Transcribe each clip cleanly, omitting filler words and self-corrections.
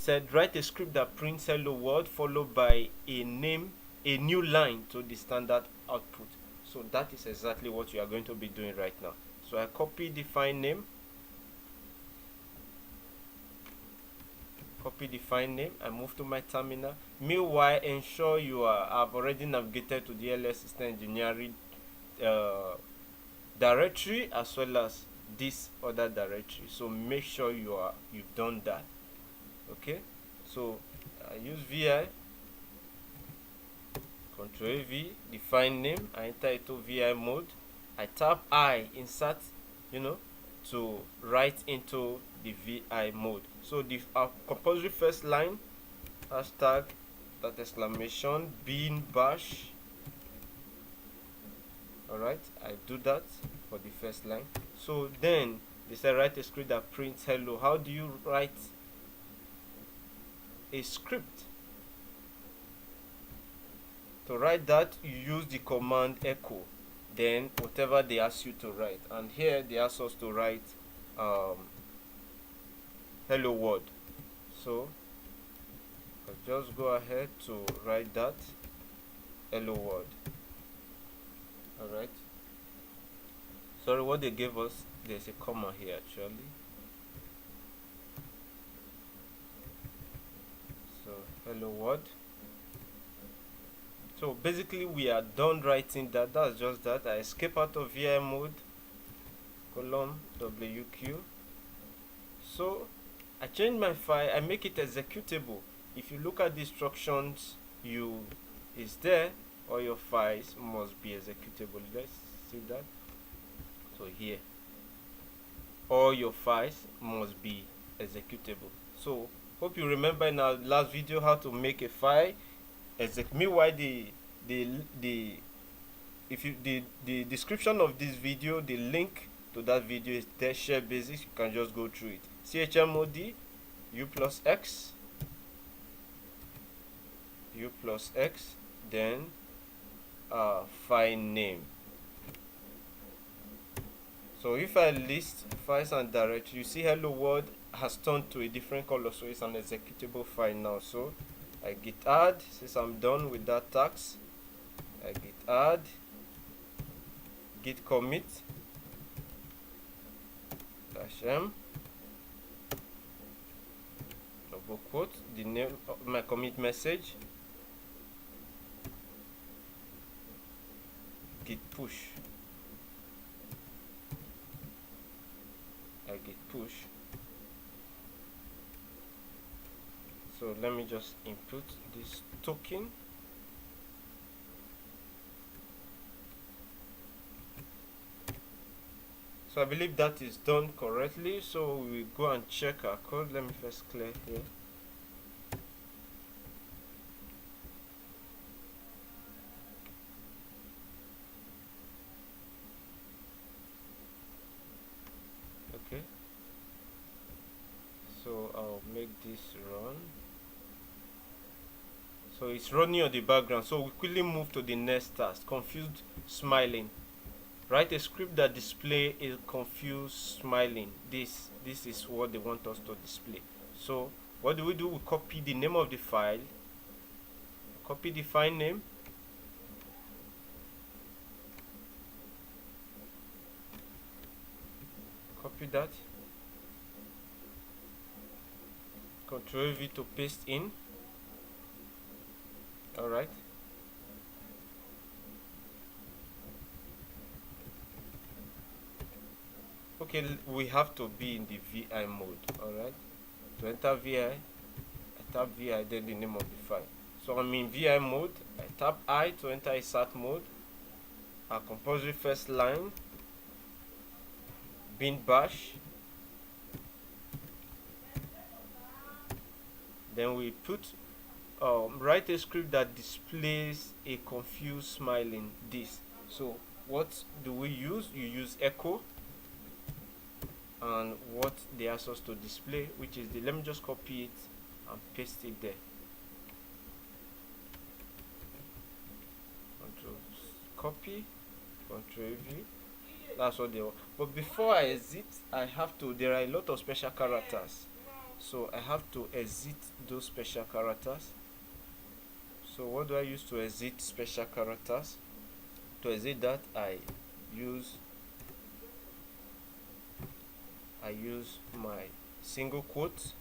said write a script that prints hello world followed by a new line to the standard output. So that is exactly what you are going to be doing right now. So I copy the file name, I move to my terminal. Meanwhile, ensure you have already navigated to the LS System Engineering directory as well as this other directory. So make sure you've done that. Okay, so I use VI, Control V, define name, I enter it to VI mode. I tap I, insert, to write into the VI mode. So the compulsory first line, hashtag, that exclamation, bin bash. Alright, I do that for the first line. So then they say write a script that prints hello. How do you write a script? To write that, you use the command echo, then whatever they ask you to write. And here they ask us to write hello world. So I'll just go ahead to write that hello world. Alright, sorry, what they gave us, there's a comma here actually. So hello world. So basically we are done writing that. That's just that. I escape out of VI mode, column WQ. So I change my file, I make it executable. If you look at the instructions, is there, all your files must be executable. Let's see that. So here, all your files must be executable. So hope you remember in our last video how to make a file. Meanwhile, the description of this video, the link to that video is there, share basics. You can just go through it. chmod u plus x, then file name. So if I list files and directory, you see hello world has turned to a different color, so it's an executable file now. So I git add, since I'm done with that task, I git add, git commit -m, double quote, the name of my commit message, git push, I git push. So let me just input this token. So I believe that is done correctly. So we go and check our code. Let me first clear here. Okay. So I'll make this run. So it's running on the background. So we quickly move to the next task. Confused smiling. Write a script that display a confused smiling. This is what they want us to display. So what do? We copy the name of the file, copy the file name, copy that, Ctrl V to paste in. Alright, okay, we have to be in the VI mode. Alright, to enter VI, I tap VI, then the name of the file. So I'm in VI mode, I tap I to enter insert mode, our compulsory first line, bin bash, then we put write a script that displays a confused smiling this. So what do we use? You use echo and what they ask us to display, which is let me just copy it and paste it there. Control copy, Control V. That's what they want. But before I exit, I have to, there are a lot of special characters. so I have to exit those special characters. So what do I use to exit special characters? To exit that, I use my single quote,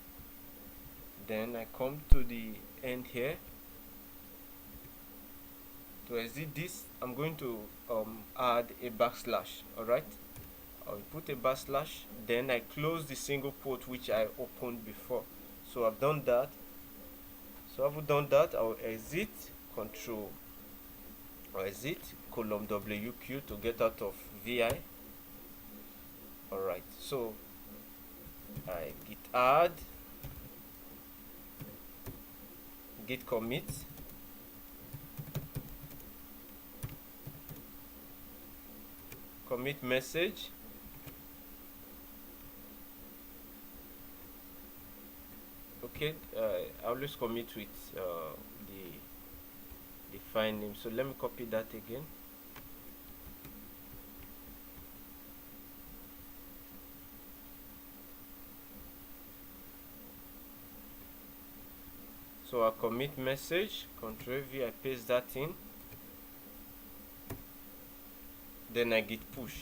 then I come to the end here. To exit this, I'm going to add a backslash. Alright, I'll put a backslash, then I close the single quote which I opened before. So I've done that. I'll exit column WQ to get out of VI. Alright, so I git add, git commit, commit message, okay. I always commit with the file name, so let me copy that again. So I commit message, Ctrl V, I paste that in, then I git push.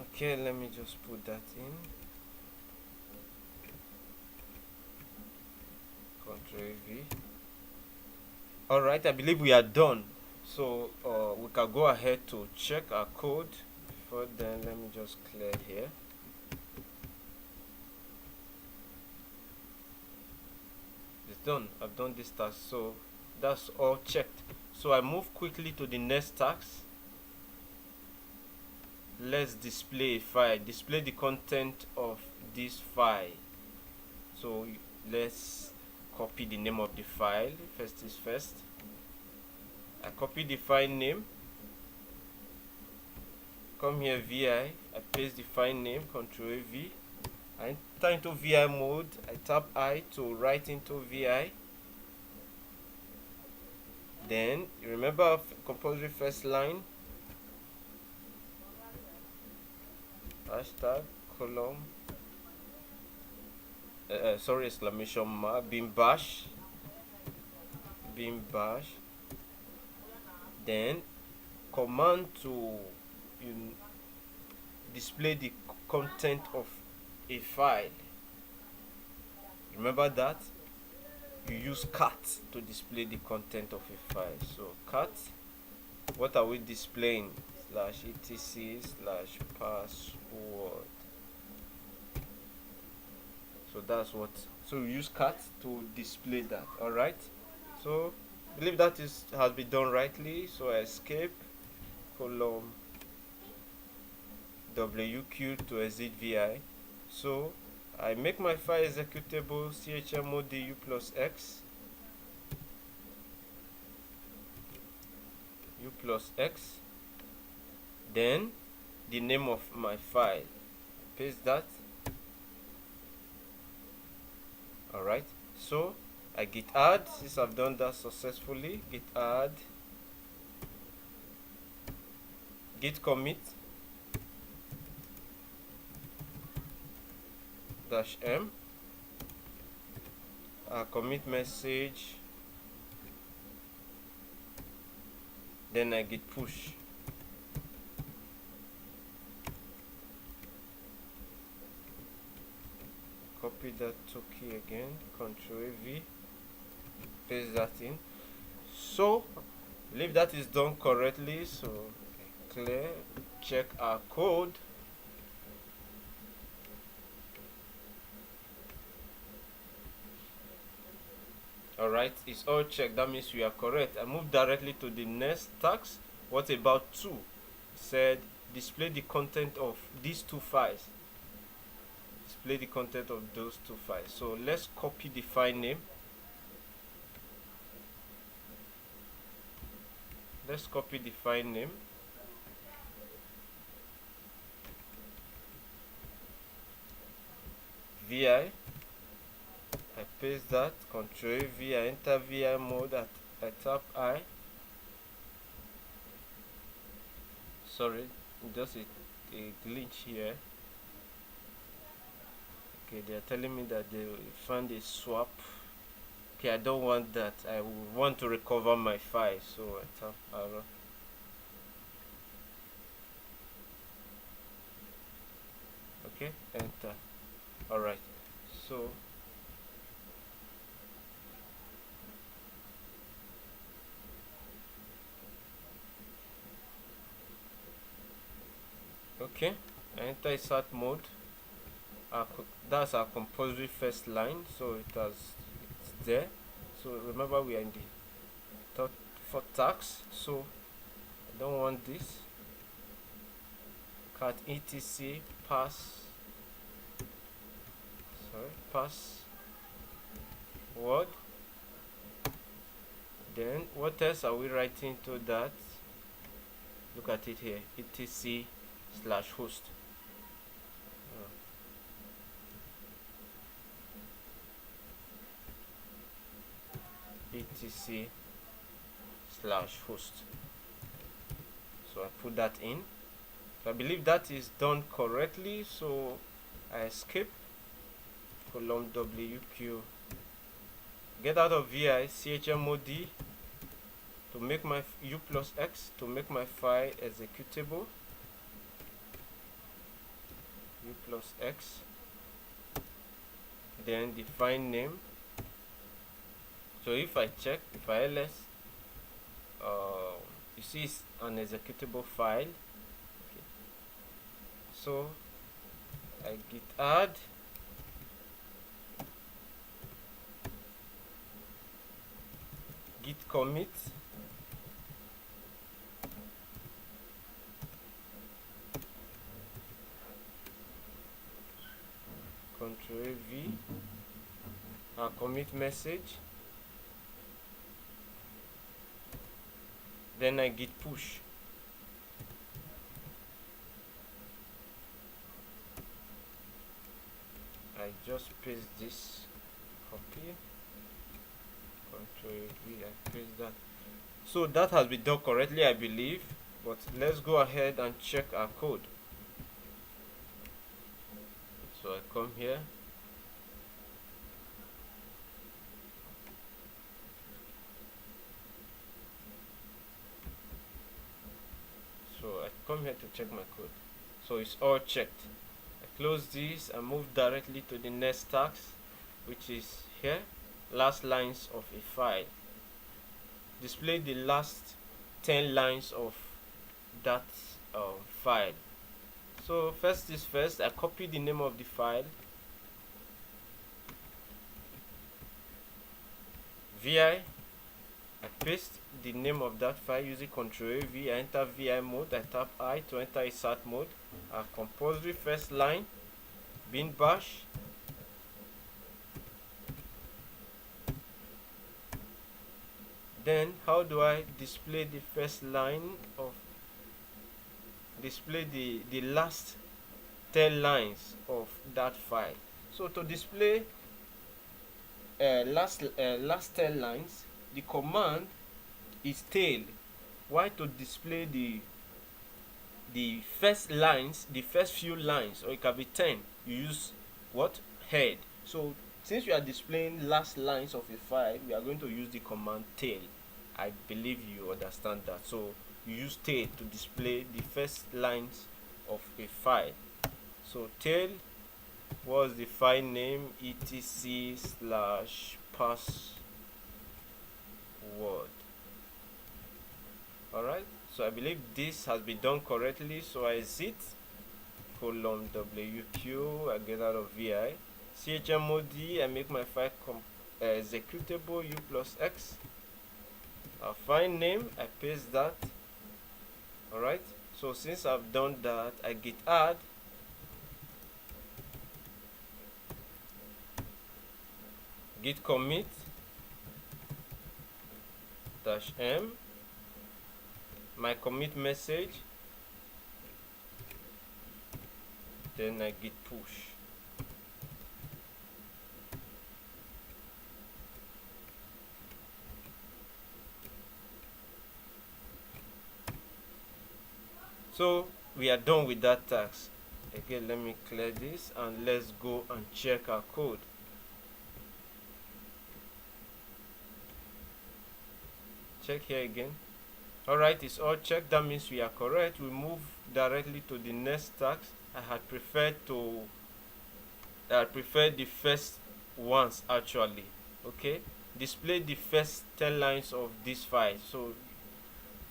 Okay, let me just put that in, Ctrl V. Alright, I believe we are done. So we can go ahead to check our code. Before then, let me just clear here. It's done. I've done this task, so that's all checked. So I move quickly to the next task. Let's display a file, display the content of this file. So let's copy the name of the file. First is first. I copy the file name, come here VI, I paste the file name, Ctrl V, I enter into VI mode, I tap I to write into VI. Then you remember compulsory first line, hashtag column exclamation mark bin bash, then command to display the content of a file. Remember that you use cat to display the content of a file. So cat, what are we displaying? /etc/password. So that's what, so you use cat to display that. All right, so I believe that has been done rightly. So I escape column WQ to exit VI. So I make my file executable chmod u plus x then the name of my file, paste that. Alright, so I git add, since I've done that successfully, git add, git commit -m, commit message, then I git push. Copy that to key again, Ctrl V, paste that in. So I believe that is done correctly. So clear, check our code. Alright, it's all checked. That means we are correct. I move directly to the next task. What about 2? Said display the content of these 2 files. Display the content of those 2 files. So let's copy the file name. Let's copy the file name. VI. I paste that, Ctrl V, I enter VI mode, I tap I. Sorry, just a glitch here. Okay, they are telling me that they found a swap. Okay, I don't want that. I want to recover my file, so I tap arrow. Okay, enter. Alright, so okay, I enter insert mode. That's our compulsory first line, so it's there. So remember we are in the third for tax, so I don't want this. Cat etc pass pass word. Then what else are we writing to that? Look at it here, etc slash host. etc slash host. So I put that in. So I believe that is done correctly, so I escape column WQ, get out of VI chmod to make my U plus X to make my file executable, U plus X, then the file name. So if I check, if I ls, you see it's an executable file. Okay. So I git add, git commit, Ctrl V, commit message, then I git push. I just paste this, copy, Ctrl V, I paste that. So that has been done correctly, I believe, but let's go ahead and check our code. So I come here, to check my code. So it's all checked. I close this and move directly to the next task, which is here, last lines of a file. Display the last 10 lines of that file. So first is first, I copy the name of the file, VI, I paste the name of that file using Ctrl V, I enter VI mode, I tap I to enter insert mode, our compulsory first line, bin bash, then how do I display the first line of, display the last 10 lines of that file? So to display last 10 lines, the command is tail. Why? To display the first lines, the first few lines, or it can be 10, you use what? Head. So since we are displaying last lines of a file, we are going to use the command tail. I believe you understand that. So you use tail to display the first lines of a file. So tail was the file name, etc slash password. Alright, so I believe this has been done correctly. So I exit column WQ, I get out of VI chmod, I make my file executable, U plus X, file name, I paste that. Alright, so since I've done that, I git add, git commit -m, my commit message, then I git push. So we are done with that task. Again, let me clear this and let's go and check our code. Check here again. Alright, it's all checked. That means we are correct. We move directly to the next task. I prefer the first ones actually. Okay, display the first 10 lines of this file. So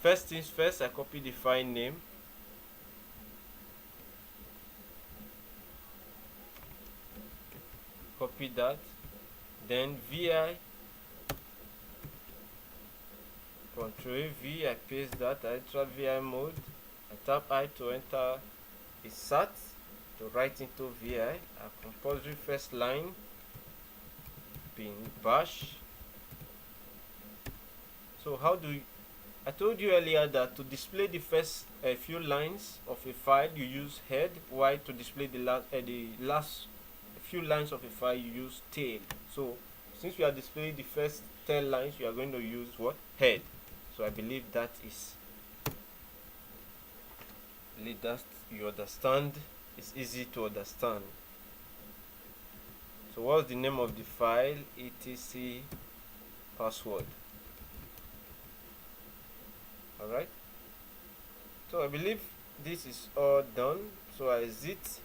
first things first, I copy the file name. Copy that. Then VI, Ctrl V, I paste that. I enter VI mode. I tap I to enter a SAT to write into VI. A compulsory first line bin bash. So how do you, I told you earlier that to display the first few lines of a file you use head, while to display the last few lines of a file you use tail. So since we are displaying the first 10 lines, we are going to use what? Head. So I believe that is you understand. It's easy to understand. So what's the name of the file? etc password. Alright, so I believe this is all done. So I exit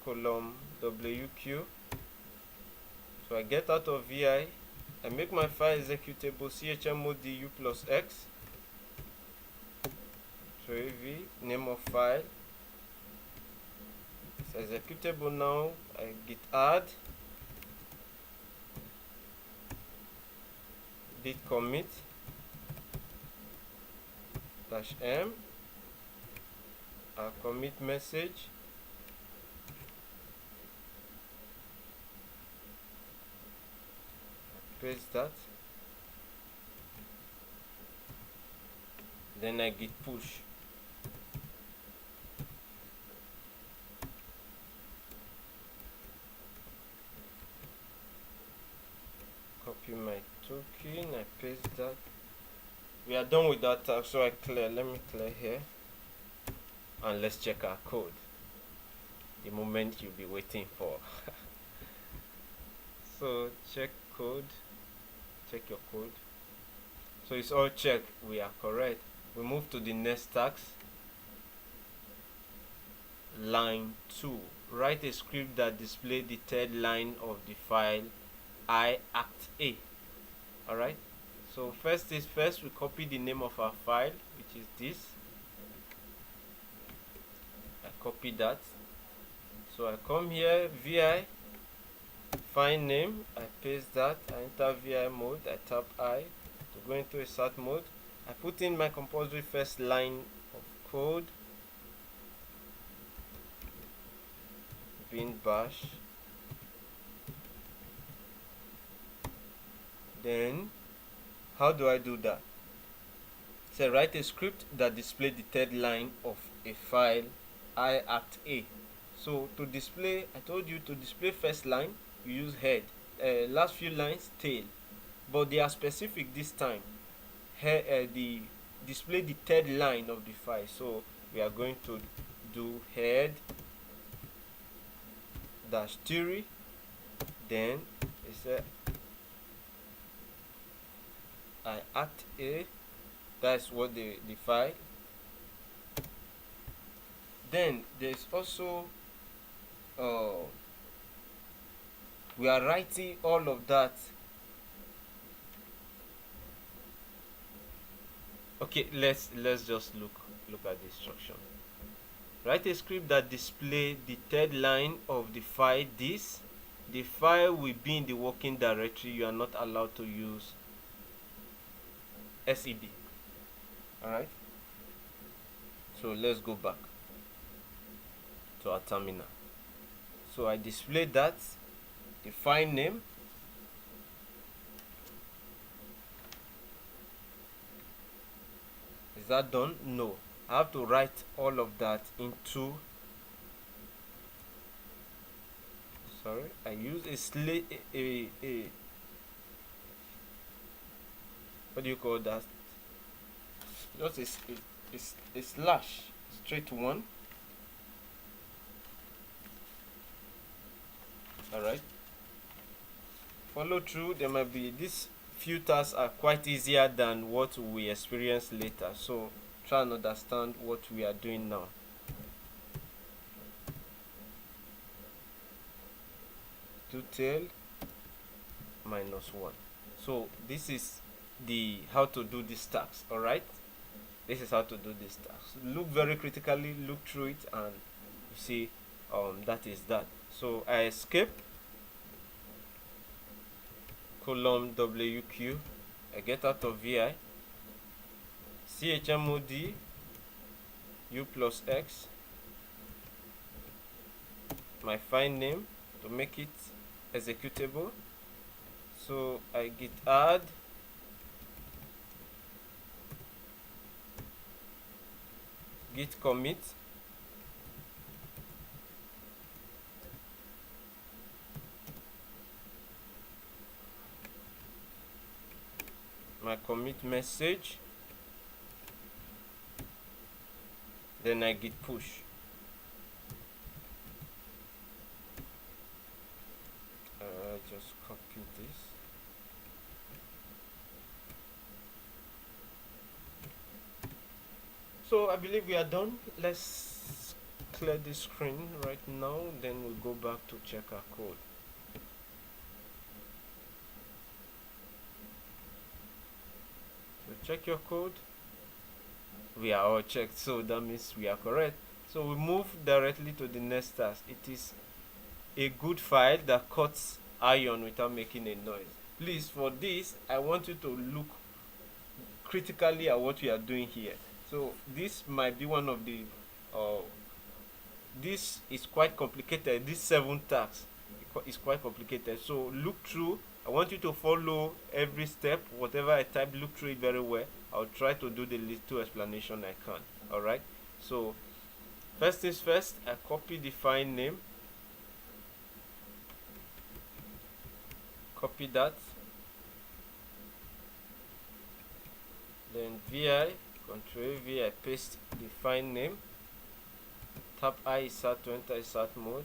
column WQ. So I get out of VI. I make my file executable chmod.du plus x. So AV, name of file. It's executable now. I git add. Git commit -m. Our commit message. Paste that. Then I git push. Copy my token, I paste that. We are done with that task, so let me clear here and let's check our code. The moment you'll be waiting for. So check code, check your code. So it's all checked, we are correct. We move to the next task. Line 2. Write a script that displays the third line of the file I act A. Alright, so first things first, we copy the name of our file, which is this. I copy that. So I come here, VI, file name, I paste that, I enter VI mode, I tap I to go into a SAT mode. I put in my compulsory first line of code, bin bash. Then how do I do that? So write a script that displays the third line of a file I act A. So to display, I told you to display first line you use head, last few lines tail, but they are specific this time. The display the third line of the file, so we are going to do head dash theory. Then it's I act A. That's what the file. Then there's also we are writing all of that. Okay, let's just look at the instruction. Write a script that display the third line of the file this. The file will be in the working directory. You are not allowed to use SED. Alright, so let's go back to our terminal. So I display that, the file name, is that done? No, I have to write all of that into, sorry, I use a what do you call that? Just a slash. straight one. All right, follow through. There might be these few tasks are quite easier than what we experience later, so try and understand what we are doing now. Do tail -1. So this is the how to do these tasks. All right, this is how to do these tasks. Look very critically, look through it, and you see that is that. So I escape, column WQ, I get out of VI, chmod u plus x, my file name to make it executable. So I git add, git commit, my commit message, then I git push. Just copy this. So I believe we are done. Let's clear the screen right now, then we'll go back to check our code. So check your code. We are all checked, so that means we are correct. So we move directly to the next task. It is a good file that cuts iron without making a noise. Please, for this, I want you to look critically at what we are doing here. So this might be one of the this is quite complicated. This 7 tasks is quite complicated, so look through. I want you to follow every step. Whatever I type, look through it very well. I'll try to do the little explanation I can. All right, so first things first, I copy the file name, copy that, then vi, Ctrl V, I paste the file name, tap I start to enter start mode,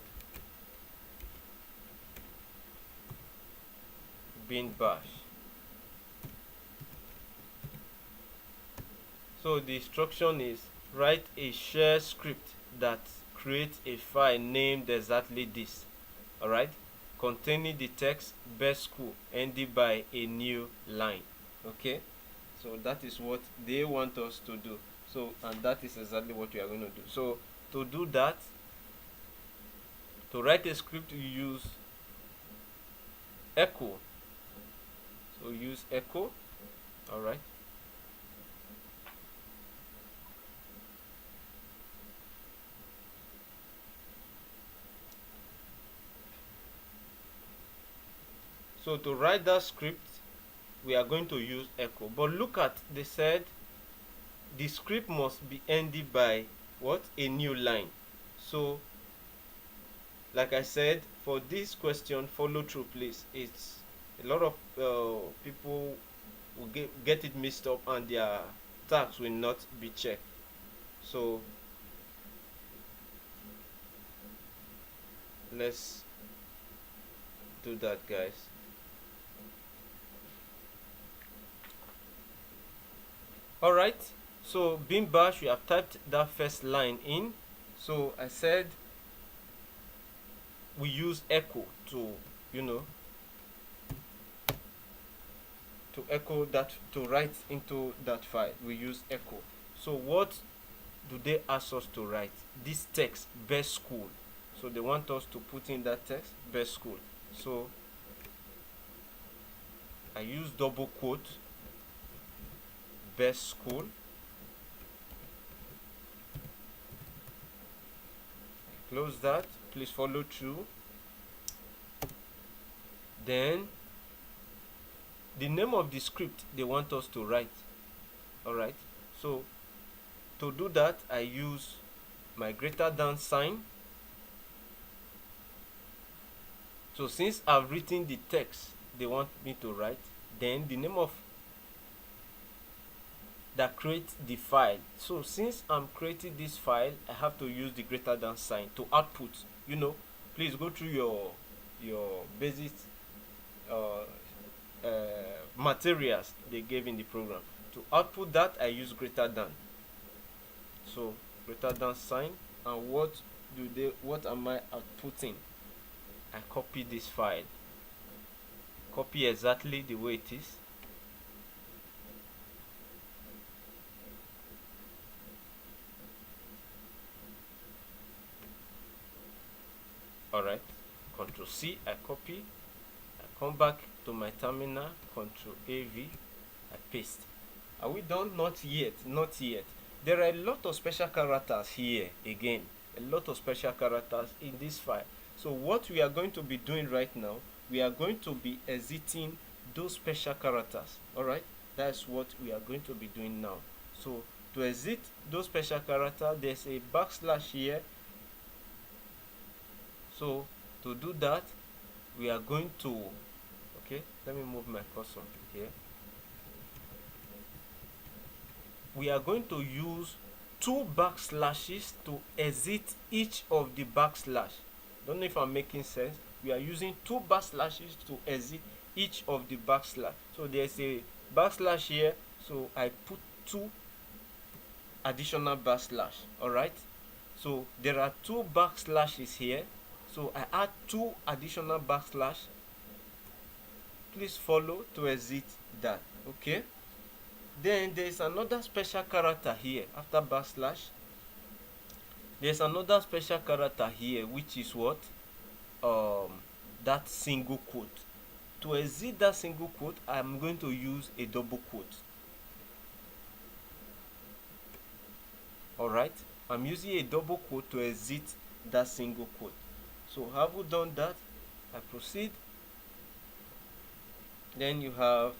bin bash. So the instruction is write a shell script that creates a file named exactly this. All right, containing the text best school ending by a new line. Okay, so that is what they want us to do. So, and that is exactly what we are going to do. So to do that, to write a script, you use echo. So use echo. All right, so to write that script, we are going to use echo. But look at, they said the script must be ended by what? A new line. So like I said, for this question, follow through please. It's a lot of people will get it mixed up and their tags will not be checked. So let's do that, guys. All right, so bin bash, we have typed that first line in. So I said we use echo to, to echo that, to write into that file. We use echo. So what do they ask us to write? This text best school. So they want us to put in that text best school. So I use double quote best school. Close that. Please follow through. Then the name of the script they want us to write. All right, so to do that, I use my greater than sign. So since I've written the text they want me to write, then the name of that creates the file. So since I'm creating this file, I have to use the greater than sign to output. Please go through your basic uh, materials they gave in the program. To output that, I use greater than. So greater than sign, and what am I outputting? I copy this file, copy exactly the way it is. Alright, Control C, I copy, I come back to my terminal, Control AV, I paste. Are we done? Not yet, not yet. There are a lot of special characters here again, a lot of special characters in this file. So what we are going to be doing right now, we are going to be exiting those special characters. Alright, that's what we are going to be doing now. So to exit those special characters, there's a backslash here. So to do that, we are going to, okay, let me move my cursor here. We are going to use 2 backslashes to exit each of the backslash. Don't know if I'm making sense. We are using 2 backslashes to exit each of the backslash. So there's a backslash here, so I put 2 additional backslash. Alright, so there are 2 backslashes here, so I add 2 additional backslash. Please follow to exit that. Okay, then there's another special character here after backslash. There's another special character here, which is what? That single quote. To exit that single quote, I'm going to use a double quote. Alright, I'm using a double quote to exit that single quote. So have we done that? I proceed. Then you have,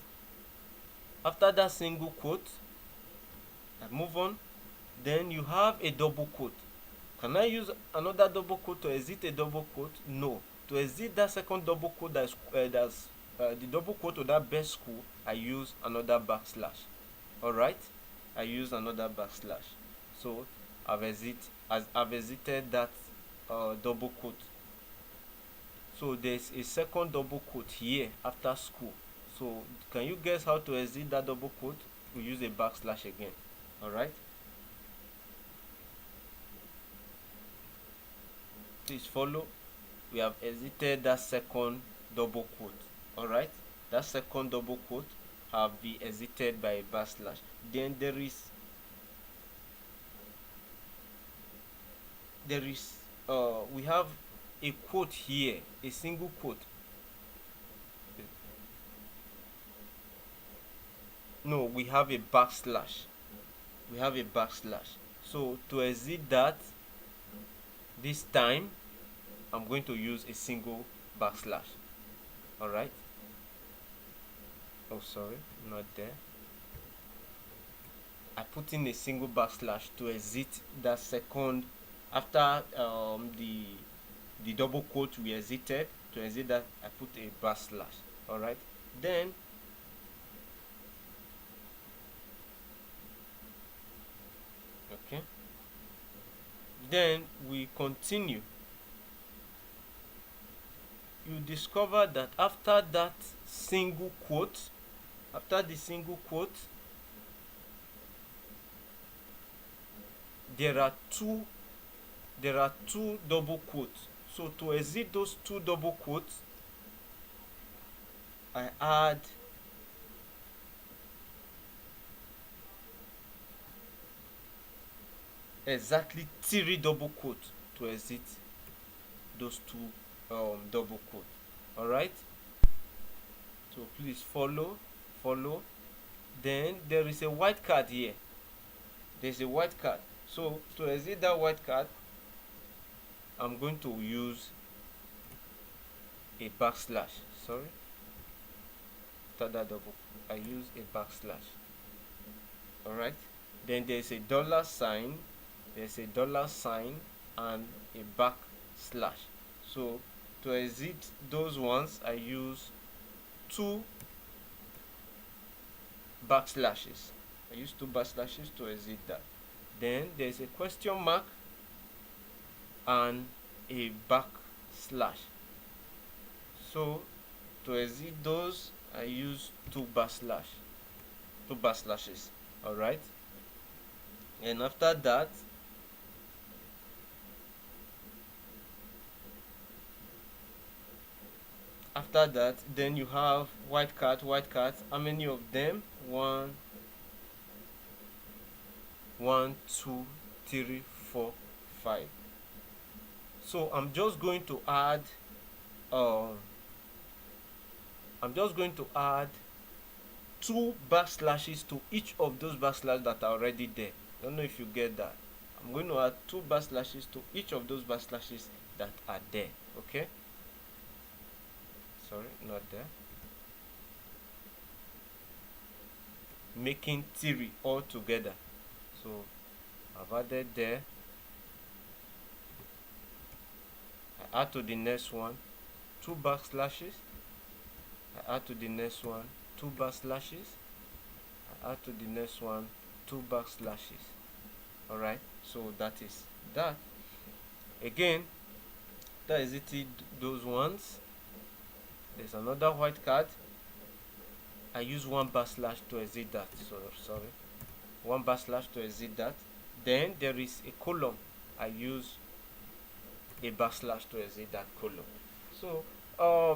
after that single quote, I move on. Then you have a double quote. Can I use another double quote to exit a double quote? No. To exit that second double quote, that's the double quote of that best school, I use another backslash. Alright, I use another backslash. So I've exited that double quote. So there's a second double quote here after school. So can you guess how to exit that double quote? We use a backslash again. Alright, please follow. We have exited that second double quote. Alright, that second double quote have been exited by a backslash. Then there is we have a quote here, a single quote. No, we have a backslash. We have a backslash. So to exit that, this time I'm going to use a single backslash. Alright, oh sorry, not there. I put in a single backslash to exit that second, after the double quote we exited. To exit that, I put a backslash. Alright, then okay, then we continue. You discover that after that single quote, after the single quote, there are two double quotes. So to exit those 2 double quotes, I add exactly 3 double quotes to exit those 2 double quotes. Alright, so please follow. Then there is a white card here. There's a white card. So to exit that white card, I'm going to use a backslash. Sorry, after that double, I use a backslash. Alright, then there's a dollar sign. There's a dollar sign and a backslash. So to exit those ones, I use 2 backslashes. I use two backslashes to exit that. Then there's a question mark and a backslash. So to exit those, I use two backslashes. All right. And after that, then you have white cat. How many of them? One, 2, 3, 4, 5. So I'm just going to add two backslashes to each of those backslashes that are already there. I don't know if you get that. I'm going to add two backslashes to each of those backslashes that are there. Okay, sorry, not there, making 3 all together. So I've added there. I add to the next one two backslashes. I add to the next one two backslashes. I add to the next one two backslashes. All right, so that is that. Again, that is it. Those ones. There's another white card. I use one backslash to exit that. So sorry, one backslash to exit that. Then there is a column. I use a backslash to exit that column. So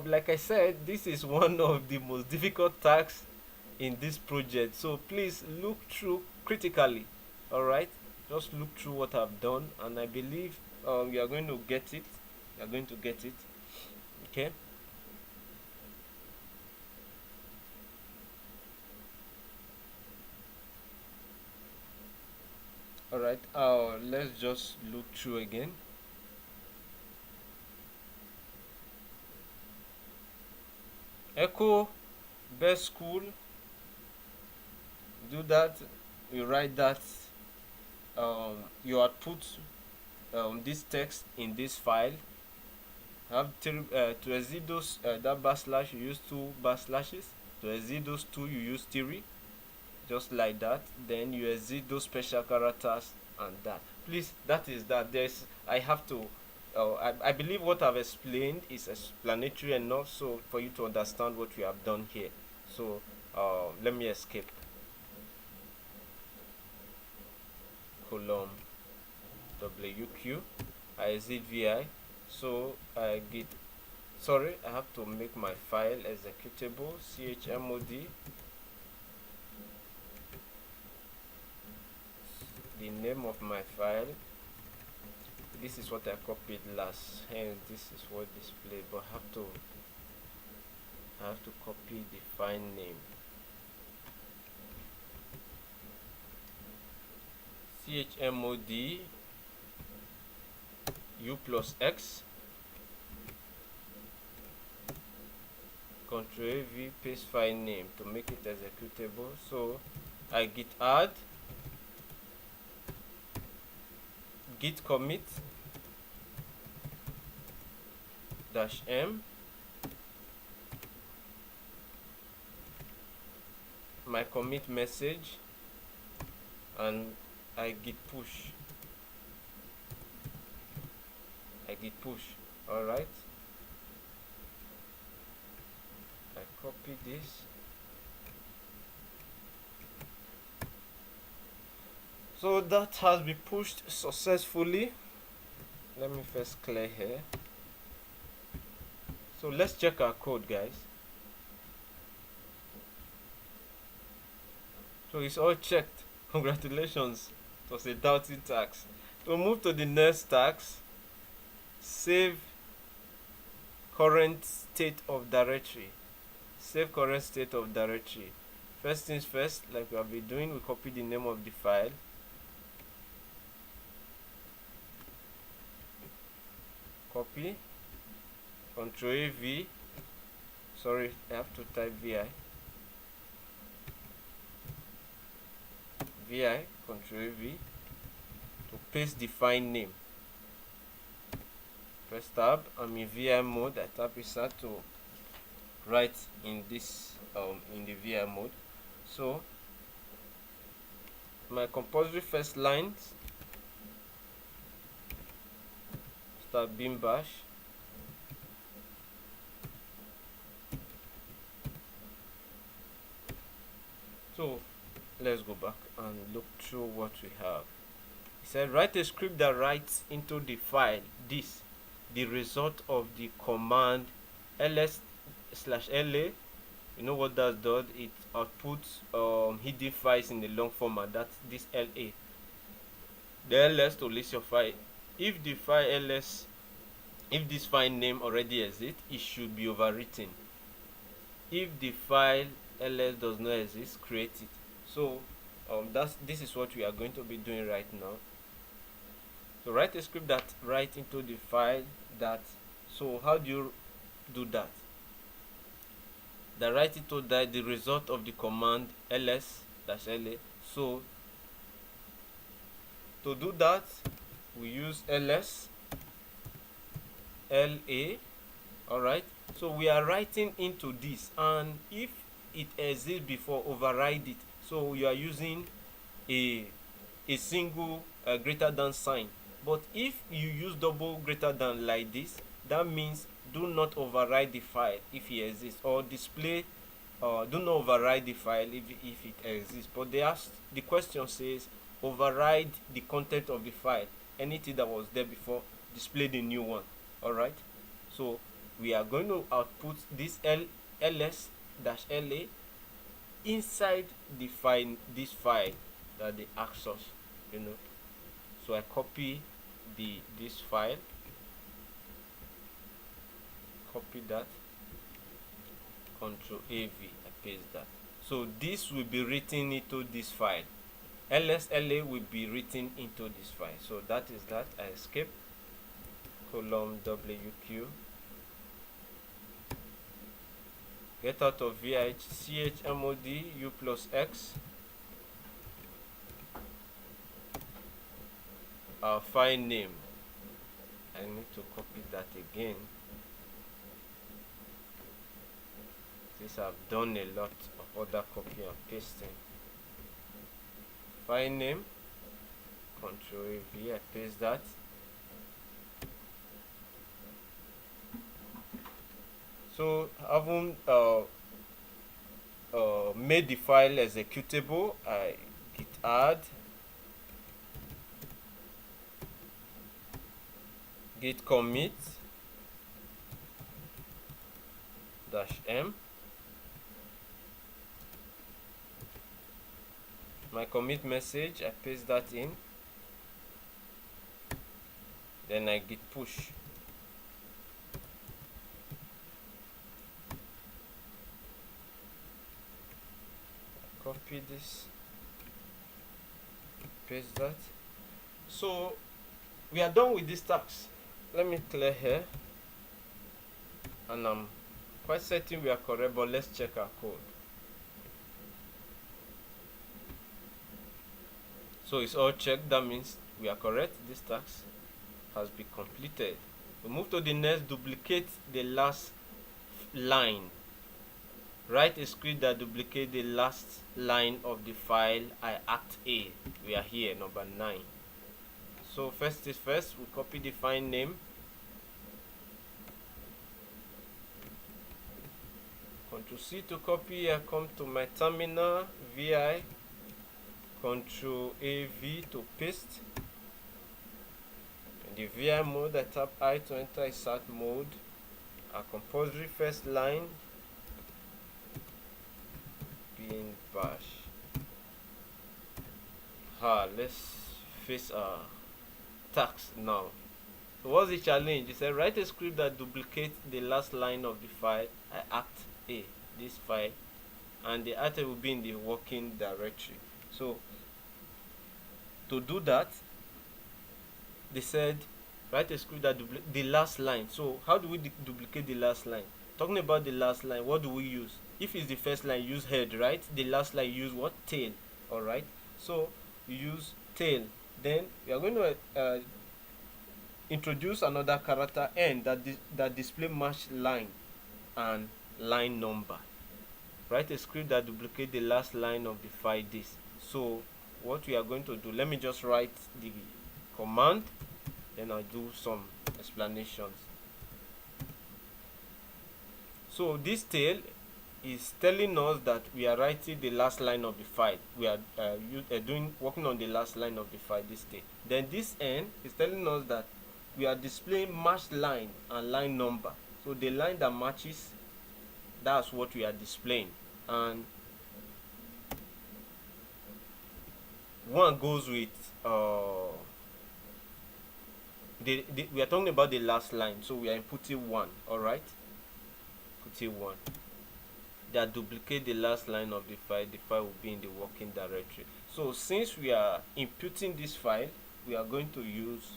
like I said, this is one of the most difficult tasks in this project, so please look through critically. All right, just look through what I've done, and I believe you are going to get it. Okay. All right, let's just look through again. Echo best school, do that. You write that you output this text in this file. Have to exit those that backslash, you use two backslashes. To exit those two, you use 3, just like that. Then you exit those special characters and that. Please, that is that. There's I have to I believe what I've explained is explanatory enough so for you to understand what we have done here. So let me escape. Column WQ, I exit VI. So I get, sorry, I have to make my file executable. chmod, the name of my file. This is what I copied last, hence this is what displayed, but I have to copy the file name. chmod u plus x, Ctrl A V, paste file name to make it executable. So I git add, git commit -m, my commit message, and I git push. All right, I copy this. So that has been pushed successfully. Let me first clear here. So let's check our code, guys. So it's all checked. Congratulations, it was a doubting task. To move to the next task, save current state of directory. First things first, like we have been doing, we copy the name of the file. Copy, Ctrl A V, sorry, I have to type VI, Ctrl A V, to paste the file name. Press tab. I'm in VI mode. I tap start to write in this in the VI mode. So my compulsory first lines start bin bash. So let's go back and look through what we have. It said write a script that writes into the file this, the result of the command ls/la. You know what that does? It outputs hidden files in the long format. That's this la. The ls to list your file. If the file ls, if this file name already exists, it should be overwritten. If the file ls does not exist, create it. So this is what we are going to be doing right now. So write a script that write into the file that. So how do you do that? That write it to the result of the command ls-la. So to do that, we use ls la. Alright, so we are writing into this, and if it exists before, override it. So you are using a single greater than sign. But if you use double greater than like this, that means do not override the file if it exists, or display do not override the file if it exists. But the question says override the content of the file. Anything that was there before, display the new one. Alright, so we are going to output this ls-la inside the file, this file that they asked us, you know. So I copy this file, copy that, Ctrl AV, I paste that. So this will be written into this file. ls-la will be written into this file. So that is that. I escape, column wq, get out of VH, chmod u plus x, our file name. I need to copy that again. This I've done a lot of other copy and pasting. File name, Ctrl AV, I paste that. So I haven't made the file executable. I git add, git commit -m. My commit message, I paste that in. Then I git push. Copy this, paste that. So we are done with this task. Let me clear here, and I'm quite certain we are correct, but let's check our code. So it's all checked. That means we are correct. This task has been completed. We move to the next. Duplicate the last line. Write a script that duplicates the last line of the file I act A. We are here, number 9. So first is first, we copy the file name. Ctrl C to copy. I come to my terminal, VI, Ctrl AV to paste. In the VI mode, I tap I to enter insert mode. Our compulsory first line, bin bash. Let's face our task now. So what's the challenge? It said write a script that duplicates the last line of the file I act A, this file, and the item will be in the working directory. So to do that, they said write a script that duplicates the last line. So how do we duplicate the last line? Talking about the last line, what do we use? If it's the first line, use head, right? The last line, use what? Tail. Alright, so you use tail. Then we are going to introduce another character n that display match line and line number. Write a script that duplicates the last line of the file this. So what we are going to do, let me just write the command, then I'll do some explanations. So this tail is telling us that we are writing the last line of the file. We are working on the last line of the file, this tail. Then this end is telling us that we are displaying matched line and line number. So the line that matches, that's what we are displaying. And one goes with we are talking about the last line, so we are inputting 1. all right, putting 1 that duplicate the last line of the file will be in the working directory. So since we are inputting this file, we are going to use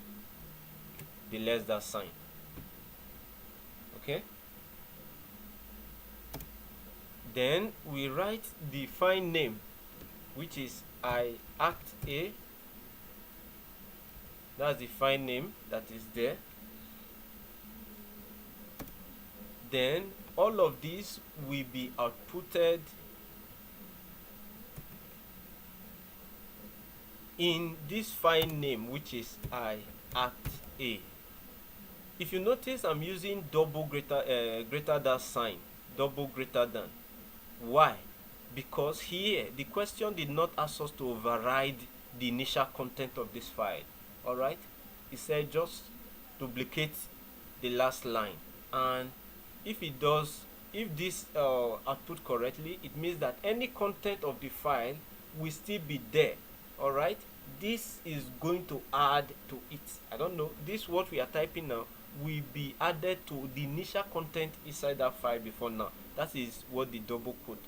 the less than sign. Okay, then we write the file name, which is act A. That's the file name that is there. Then all of these will be outputted in this file name, which is act A. If you notice, I'm using double greater than sign, double greater than. Why? Because here the question did not ask us to override the initial content of this file. All right, it said just duplicate the last line, and if it does, if this output correctly, it means that any content of the file will still be there. All right, this is going to add to it. I don't know, this what we are typing now will be added to the initial content inside that file before now. That is what the double quote,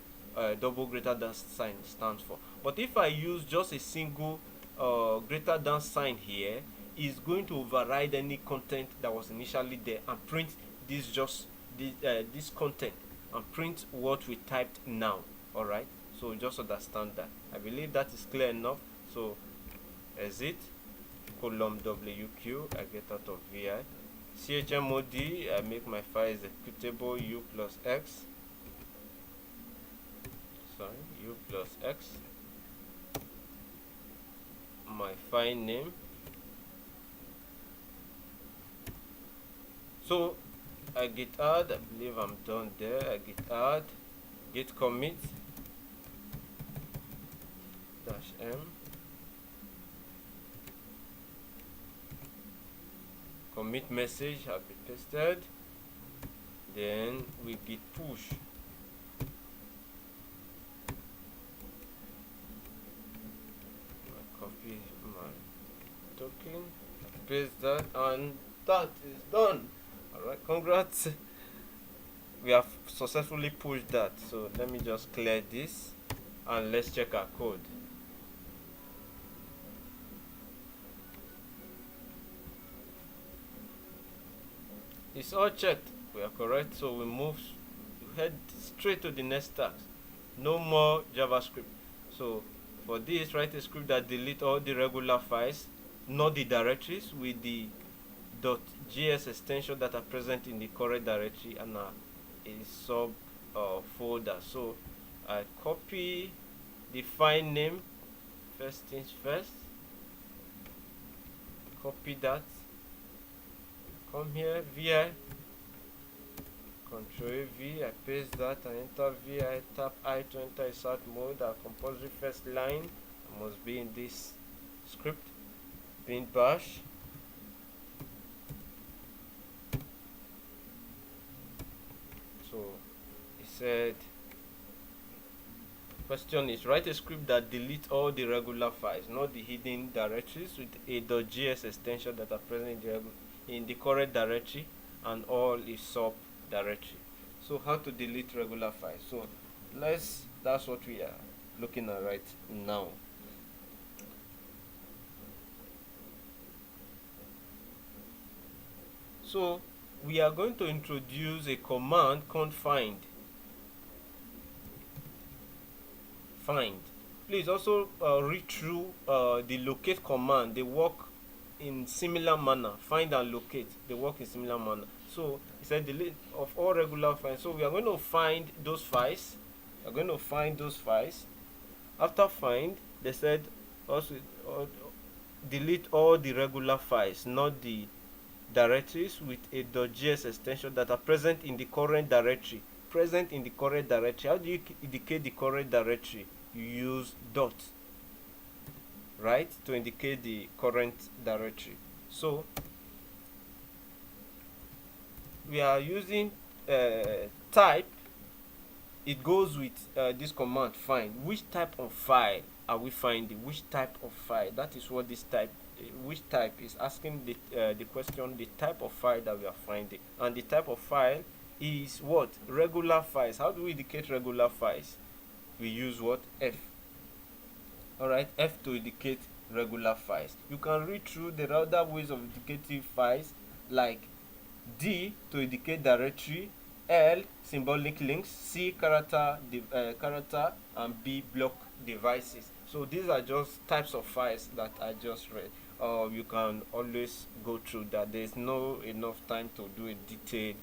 double greater than sign stands for. But if I use just a single greater than sign here, is going to override any content that was initially there and print this this content and print what we typed now. All right, so just understand that. I believe that is clear enough. So exit column WQ, I get out of VI. chmod, I make my file executable u plus x. Sorry, u plus x. My file name. So I git add, I believe I'm done there. I git add, git commit -m, commit message have been pasted. Then we git push. I copy my token, paste that, and that is done. Alright, congrats, we have successfully pushed that. So let me just clear this and let's check our code. It's all checked, we are correct. So we head straight to the next task. No more JavaScript. So for this, write a script that delete all the regular files, not the directories, with the .js extension that are present in the correct directory and a sub folder. So I copy the file name, first things first, copy that, come here, vi, Ctrl V, I paste that and enter vi, tap I to enter insert mode. Our compulsory first line must be in this script, bin bash. So it said, question is, write a script that deletes all the regular files, not the hidden directories, with a .js extension that are present in the correct directory and all is sub directory. So how to delete regular files? So that's what we are looking at right now. So we are going to introduce a command called find. Please also read through the locate command. They work in similar manner. Find and locate, they work in similar manner. So it said delete of all regular files. So we are going to find those files. After find, they said also delete all the regular files, not the directories with a .gs extension that are present in the current directory. Present in the current directory. How do you indicate the current directory? You use dot, right, to indicate the current directory. So we are using type. It goes with this command find. Which type of file are we finding? Which type of file? That is what this type, which type is asking the question, the type of file that we are finding. And the type of file is what? Regular files. How do we indicate regular files? We use what? F. Alright, F to indicate regular files. You can read through. There are other ways of indicating files, like D to indicate directory, L symbolic links, C character, and B block devices. So these are just types of files that I just read. You can always go through that. There is no enough time to do a detailed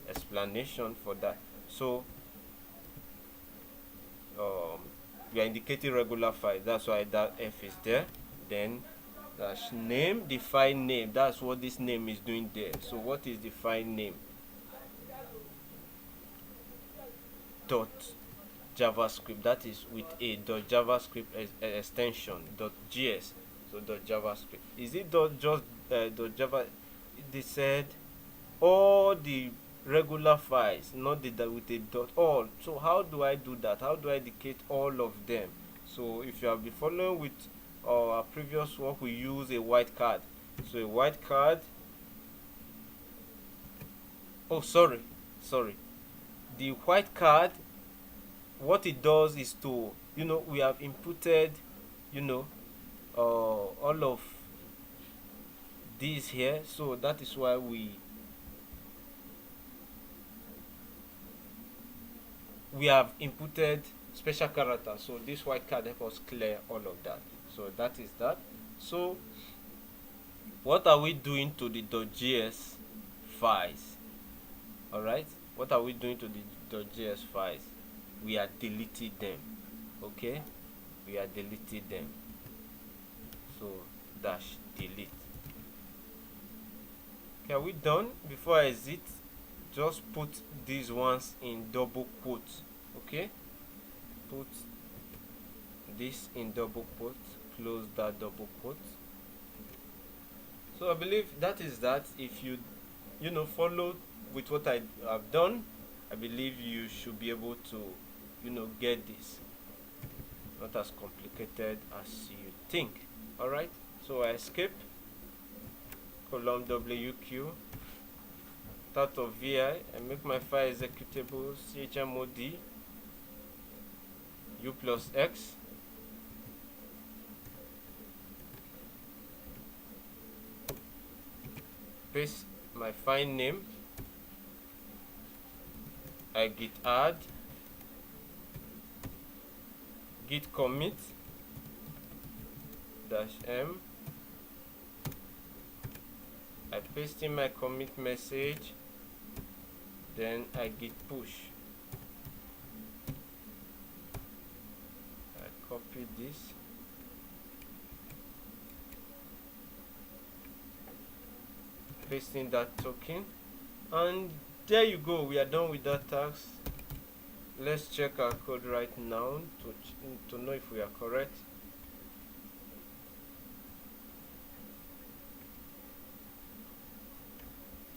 explanation for that. So we are indicating regular files. That's why that F is there. Then dash name, the file name. That's what this name is doing there. So what is the file name? Dot javascript. That is with a dot javascript extension dot gs. So dot javascript. Is it dot just dot java? They said all the regular files, not the with a dot, all. So how do I do that? How do I indicate all of them? So if you have been following with our previous work, we use a white card. So a white card, oh sorry, the white card, what it does is to, we have inputted, all of these here. So that is why we have inputted special character. So this white card helps us clear all of that. So that is that. So what are we doing to the .gs files? Alright, what are we doing to the .gs files? We are deleting them. Okay, we are deleting them. So dash delete. Okay, are we done? Before I exit, just put these ones in double quotes. Okay, put this in double quotes, close that double quote. So I believe that is that. If you follow with what I have done, I believe you should be able to get this. Not as complicated as you think. Alright, so I escape, column WQ, start of VI, I make my file executable, chmod u plus x, paste my file name, I git add, git commit -m, I paste in my commit message, then I git push, I copy this, paste in that token, and there you go. We are done with that task. Let's check our code right now to know if we are correct.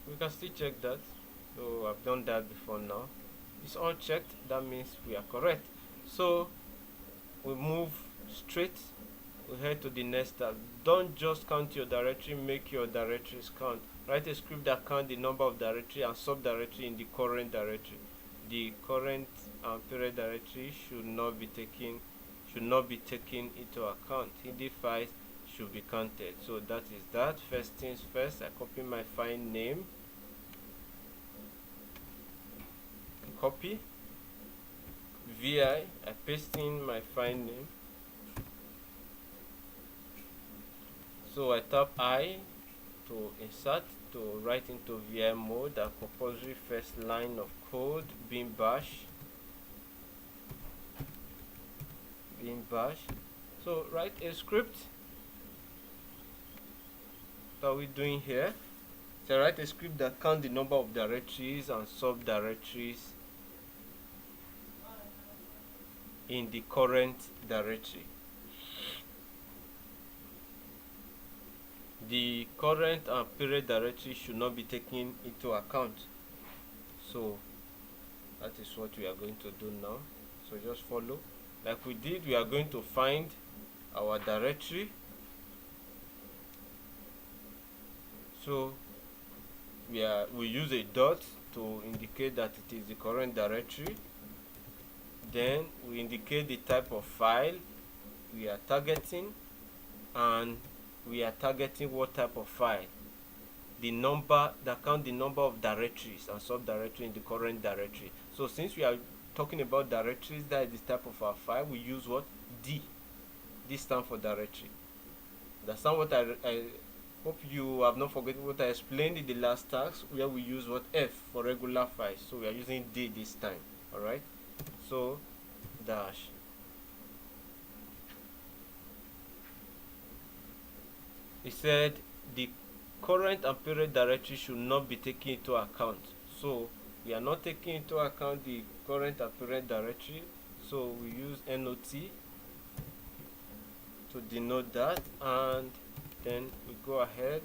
We can still check that. So I've done that before now. It's all checked. That means we are correct. So we move straight. We head to the next tab. Don't just count your directory, make your directories count. Write a script that counts the number of directory and subdirectory in the current directory. The current and parent directory should not be taken into account. Hidden files should be counted. So that is that. First things first, I copy my file name, copy VI, I paste in my file name. So I tap I to insert, to write into VI mode, a compulsory first line of code, bin bash. So write a script. What are we doing here? So write a script that count the number of directories and subdirectories in the current directory. The current and period directory should not be taken into account. So that is what we are going to do now. So just follow. Like we did, we are going to find our directory. So we use a dot to indicate that it is the current directory. Then we indicate the type of file we are targeting, and we are targeting what type of file. The number that count the number of directories and subdirectory in the current directory. So since we are talking about directories, that is the type of our file, we use what? D. D stands for directory. That's not what I hope you have not forgotten what I explained in the last task, where we use what? F for regular files. So we are using D this time. Alright. So dash. It said the current and period directory should not be taken into account. So we are not taking into account the current and period directory. So we use NOT to denote that, and then we go ahead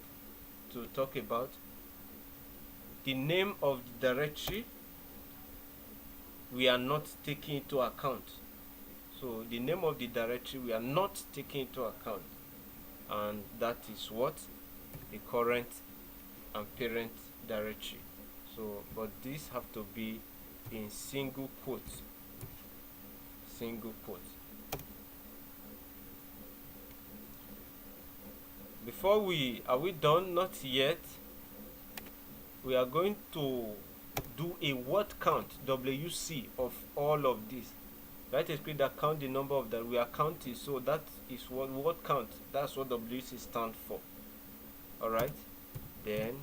to talk about the name of the directory. We are not taking into account. So the name of the directory we are not taking into account, and that is what? The current and parent directory. So but these have to be in single quotes. Single quotes. Before are we done? Not yet. We are going to do a word count, WC, of all of this. Write a script that count the number of that we are counting. So that is what word count. That's what WC stands for. Alright. Then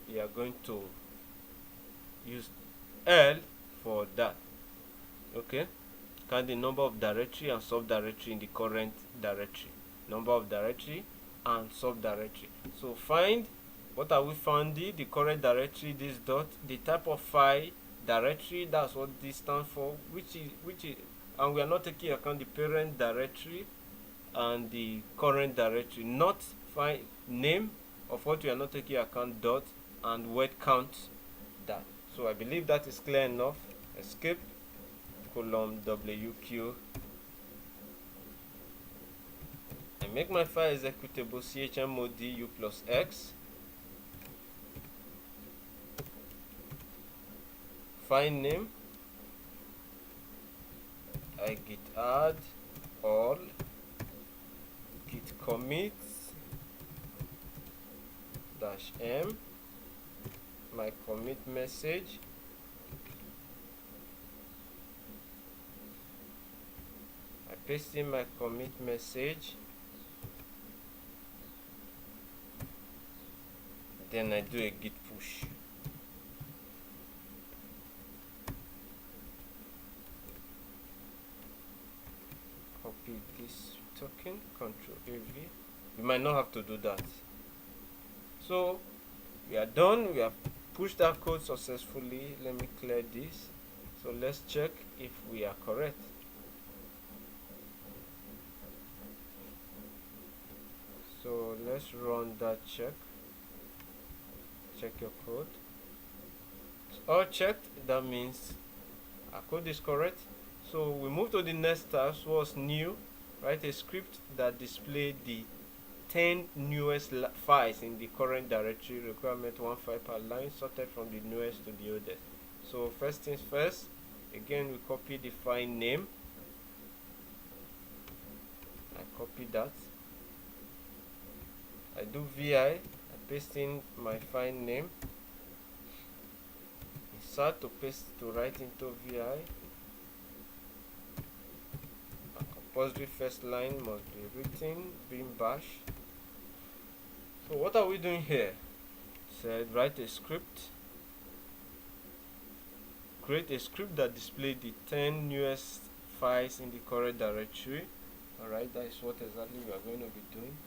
we are going to use L for that. Okay. Count the number of directory and subdirectory in the current directory. Number of directory and subdirectory. So find, what are we finding? The current directory, this dot, the type of file, directory, that's what this stands for, which is, and we are not taking account the parent directory and the current directory. Not find name of what we are not taking account, dot, and word count that. So I believe that is clear enough. Escape, column WQ. I make my file executable, chmod u plus x. File name, I git add all, git commit -m, my commit message, I paste in my commit message, then I do a git push. Copy this token, Control AV. You might not have to do that. So we are done. We have pushed our code successfully. Let me clear this. So let's check if we are correct. So let's run that check. Check your code. It's all checked. That means our code is correct. So we move to the next task. What's new? Write a script that displays the 10 newest files in the current directory. Requirement 1 file per line, sorted from the newest to the oldest. So first things first, again we copy the file name. I copy that. I do VI, I paste in my file name. Insert to paste to write into VI. A compulsory first line must be written, bin bash. So what are we doing here? Said write a script. Create a script that displays the 10 newest files in the current directory. Alright, that is what exactly we are going to be doing.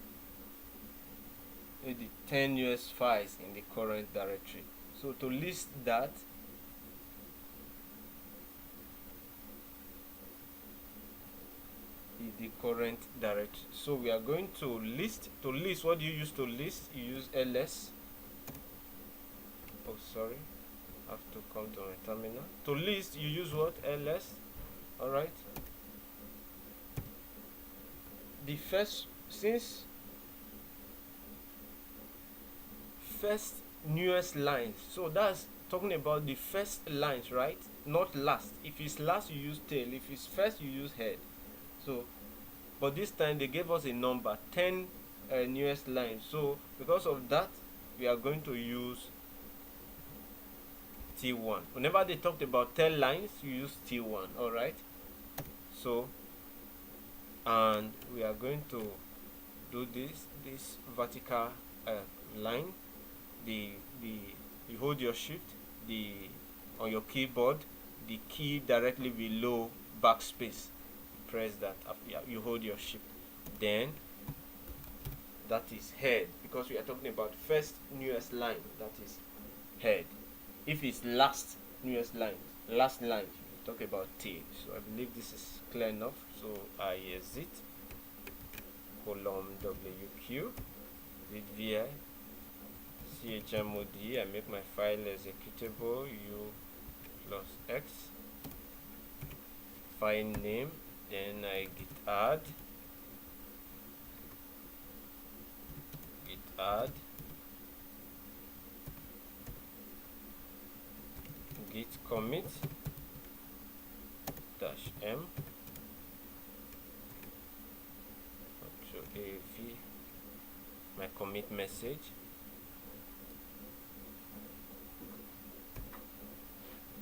The 10 US files in the current directory. So to list that, the current directory. So we are going to list. What do you use to list? You use ls. Oh, sorry, I have to come to my terminal. To list, you use what? ls. All right. The first newest lines. So that's talking about the first lines, right? Not last. If it's last, you use tail. If it's first, you use head. So, but this time they gave us a number, 10 newest lines. So because of that, we are going to use T1. Whenever they talked about 10 lines, you use T1. All right. So, and we are going to do this vertical line. You hold your shift on your keyboard, the key directly below backspace. Press that. You hold your shift. Then that is head, because we are talking about first newest line. That is head. If it's last newest line, last line, we talk about tail. So I believe this is clear enough. So I exit column WQ with VI chmod. I make my file executable U plus X, file name, then I git add git commit -m to AV, my commit message.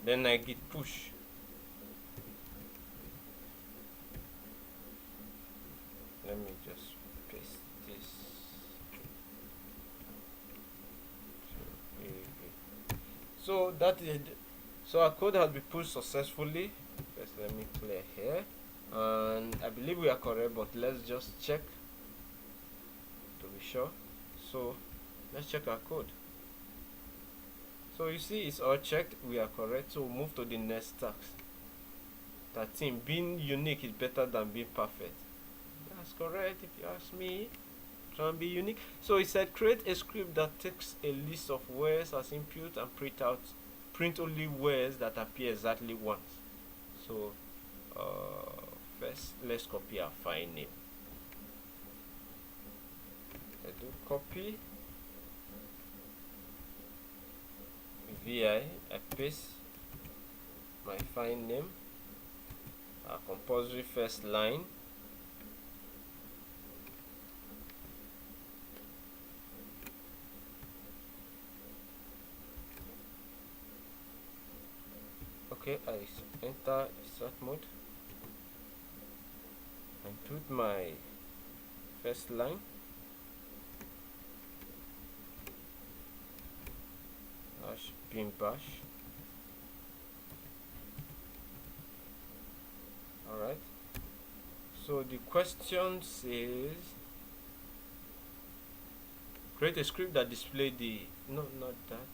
Then I git push. Let me just paste this. So that is so our code has been pushed successfully. First, let me clear here, and I believe we are correct, but let's just check to be sure. So let's check our code. So you see, it's all checked, we are correct. So we'll move to the next task. 13. Being unique is better than being perfect. That's correct if you ask me. Try and be unique. So it said create a script that takes a list of words as input and print only words that appear exactly once. So first let's copy our file name. I do copy VI, I paste my file name, our compulsory first line, okay. I enter start mode and put my first line, bin bash. Alright, so the question says create a script that display the not that.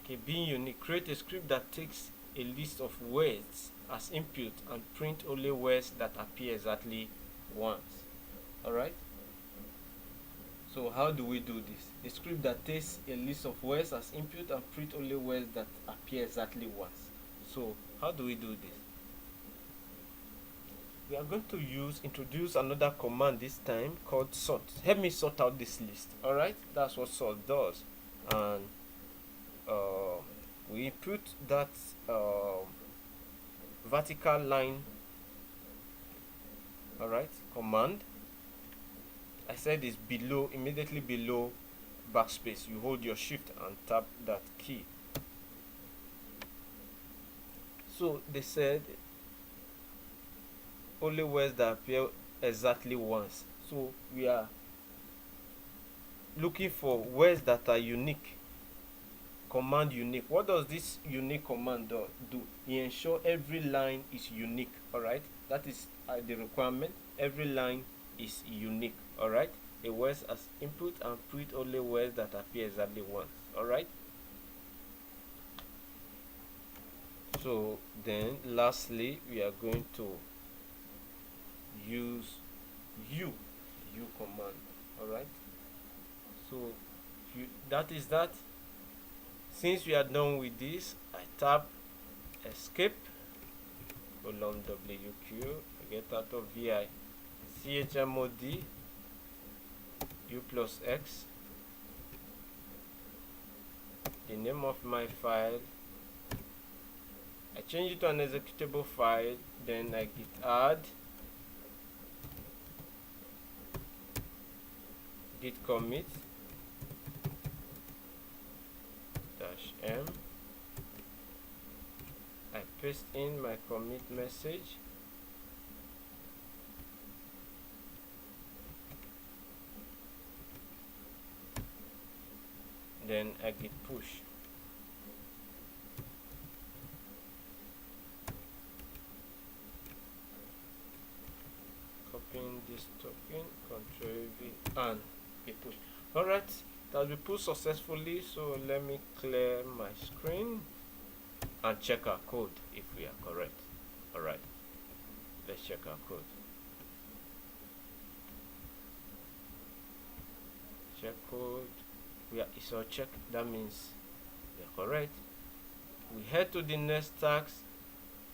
Okay, being unique, create a script that takes a list of words as input and print only words that appear exactly once. Alright, so how do we do this? A script that takes a list of words as input and print only words that appear exactly once. So how do we do this? We are going to introduce another command this time called sort. Help me sort out this list. Alright, that's what sort does. And we input that vertical line, alright, command. I said it's below, immediately below backspace. You hold your shift and tap that key. So they said only words that appear exactly once. So we are looking for words that are unique, command unique. What does this unique command do? It ensure every line is unique. All right, that is the requirement. Every line is unique. All right, a words as input and print only words that appear exactly once. All right. So then lastly we are going to use u command. All right, so that is that. Since we are done with this, I tap escape, colon WQ, get out of VI, chmod u plus x, the name of my file, I change it to an executable file, then I git add, git commit, -m, I paste in my commit message, then I git push. Copying this token, Ctrl V, and git push. Alright, that will be pushed successfully. So let me clear my screen and check our code if we are correct. Alright, let's check our code. Check code. It's all check, that means we are correct. We head to the next task.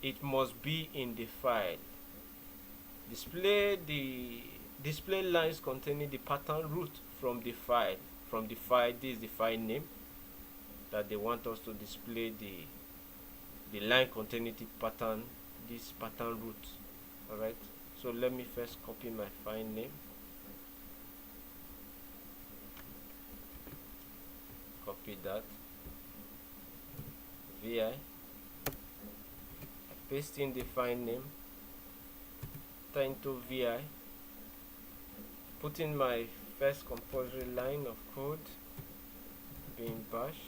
It must be in the file. Display lines containing the pattern root from the file. This is the file name that they want us to display the line containing the pattern, this pattern root. Alright, so let me first copy my file name, copy that, VI, I paste in the file name, into VI, put in my first compulsory line of code, being bash,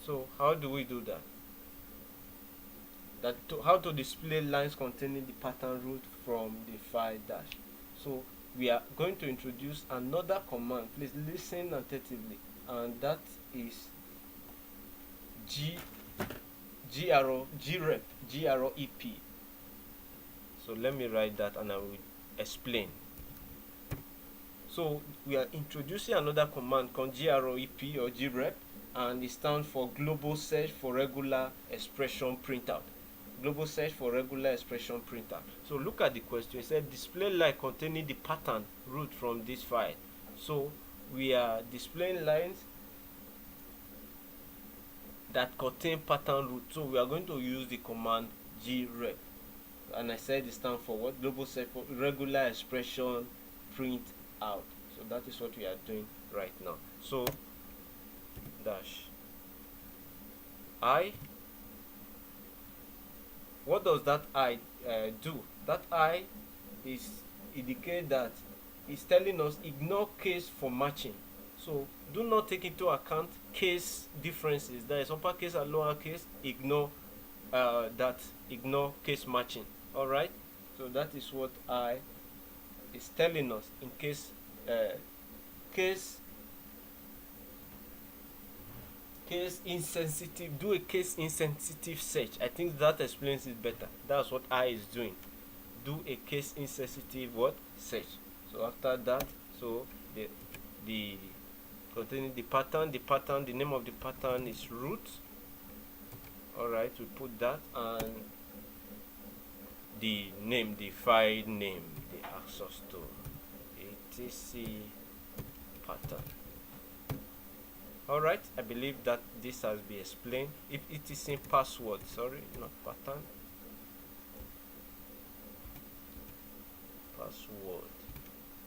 so how do we do that? How to display lines containing the pattern root from the file dash. So we are going to introduce another command. Please listen attentively, and that is grep. So let me write that and I will explain. So we are introducing another command called grep or grep, and it stands for global search for regular expression printout. Global search for regular expression printout. So look at the question. It said display line containing the pattern root from this file. So we are displaying lines that contain pattern root. So we are going to use the command grep, and I said it stands for what? Global search for regular expression print out. So that is what we are doing right now. So dash I, what does that I do? That I is indicate that it's telling us ignore case for matching. So do not take into account case differences. There is uppercase and lowercase. Ignore ignore case matching. All right. So that is what I is telling us in case case insensitive. Do a case insensitive search. I think that explains it better. That's what I is doing. Do a case insensitive what search. So after that, so the containing the pattern, the name of the pattern is root. Alright, we put that, and the name, the file name, the access to etc pattern. Alright, I believe that this has been explained. If it is in password, sorry, not pattern, password.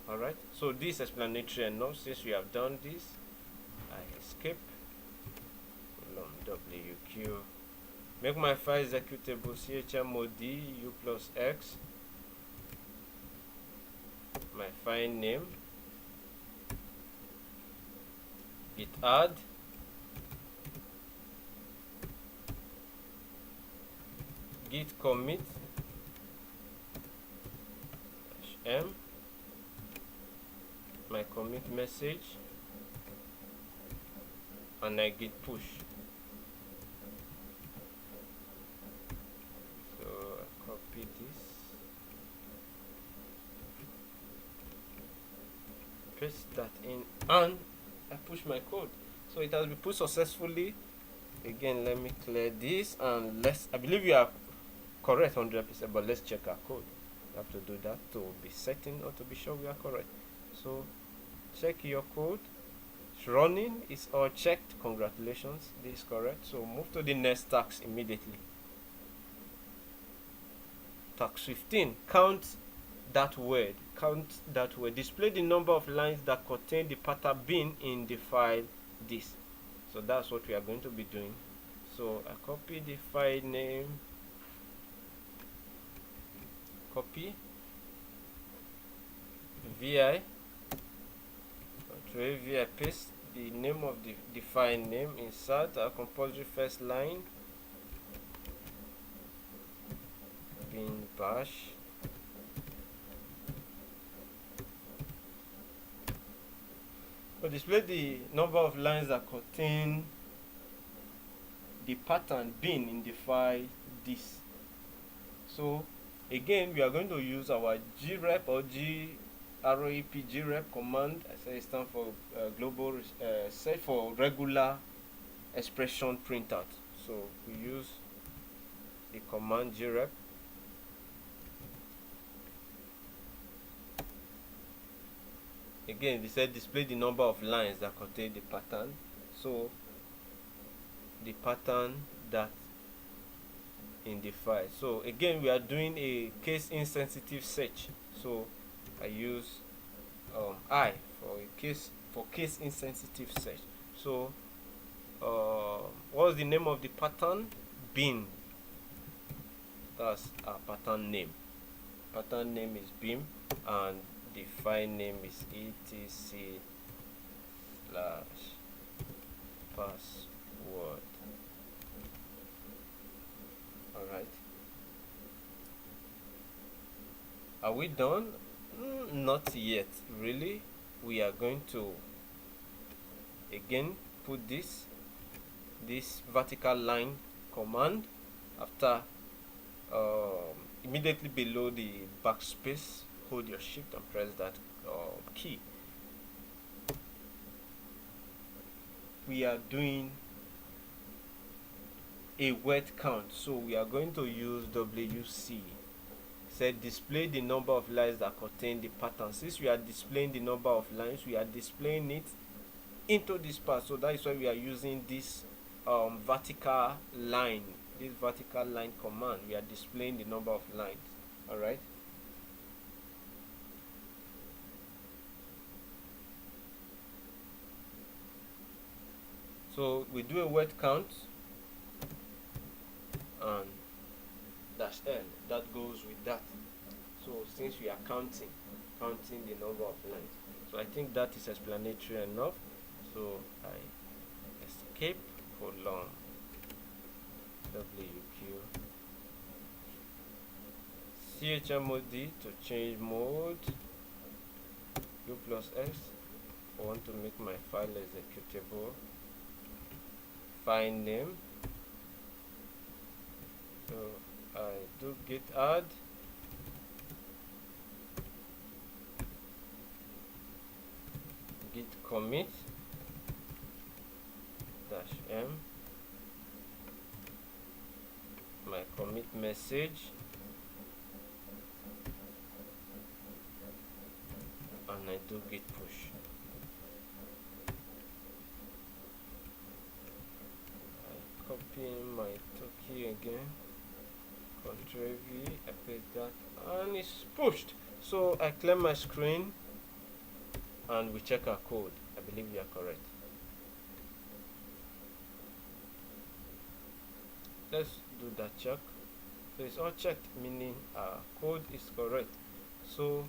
Alright, so this is explanatory enough. Since we have done this, I escape, WQ, make my file executable, chmod u plus x, my file name, git add, git commit -m, my commit message, and I git push. So I copy this, paste that in, and I push my code. So it has been pushed successfully. Again, let me clear this, and I believe you are correct 100%, but let's check our code. You have to do that to be certain or to be sure we are correct. So check your code. It's running, it's all checked. Congratulations, this is correct. So move to the next task immediately. Task 15, count that word. Display the number of lines that contain the pattern bin in the file this. So that's what we are going to be doing. So I copy the file name, copy vi, Control vi, paste the name of the file name, insert a compulsory first line, bin bash, display the number of lines that contain the pattern bin in the file this. So again, we are going to use our grep or grep command. I say it stands for global set for regular expression printout. So we use the command grep. Again, they said display the number of lines that contain the pattern. So the pattern that in the file. So again, we are doing a case insensitive search. So I use I for case insensitive search. So what's the name of the pattern? Bin. That's our pattern name. Pattern name is bin, and the file name is etc/password. Alright, are we done? Not yet, really. We are going to again put this vertical line command after immediately below the backspace. Hold your shift and press that key. We are doing a word count, so we are going to use WC. Said display the number of lines that contain the pattern. Since we are displaying the number of lines, we are displaying it into this part. So that is why we are using this vertical line command. We are displaying the number of lines. All right. So we do a word count and -L, that goes with that. So since we are counting the number of lines, so I think that is explanatory enough. So I escape colon WQ chmod to change mode, U+X. I want to make my file executable. File name, so I do git add, git commit -m, my commit message, and I do git push. Copy my Turkey again, Ctrl V, I paste that, and it's pushed. So I clear my screen and we check our code. I believe we are correct. Let's do that check. So it's all checked, meaning our code is correct. So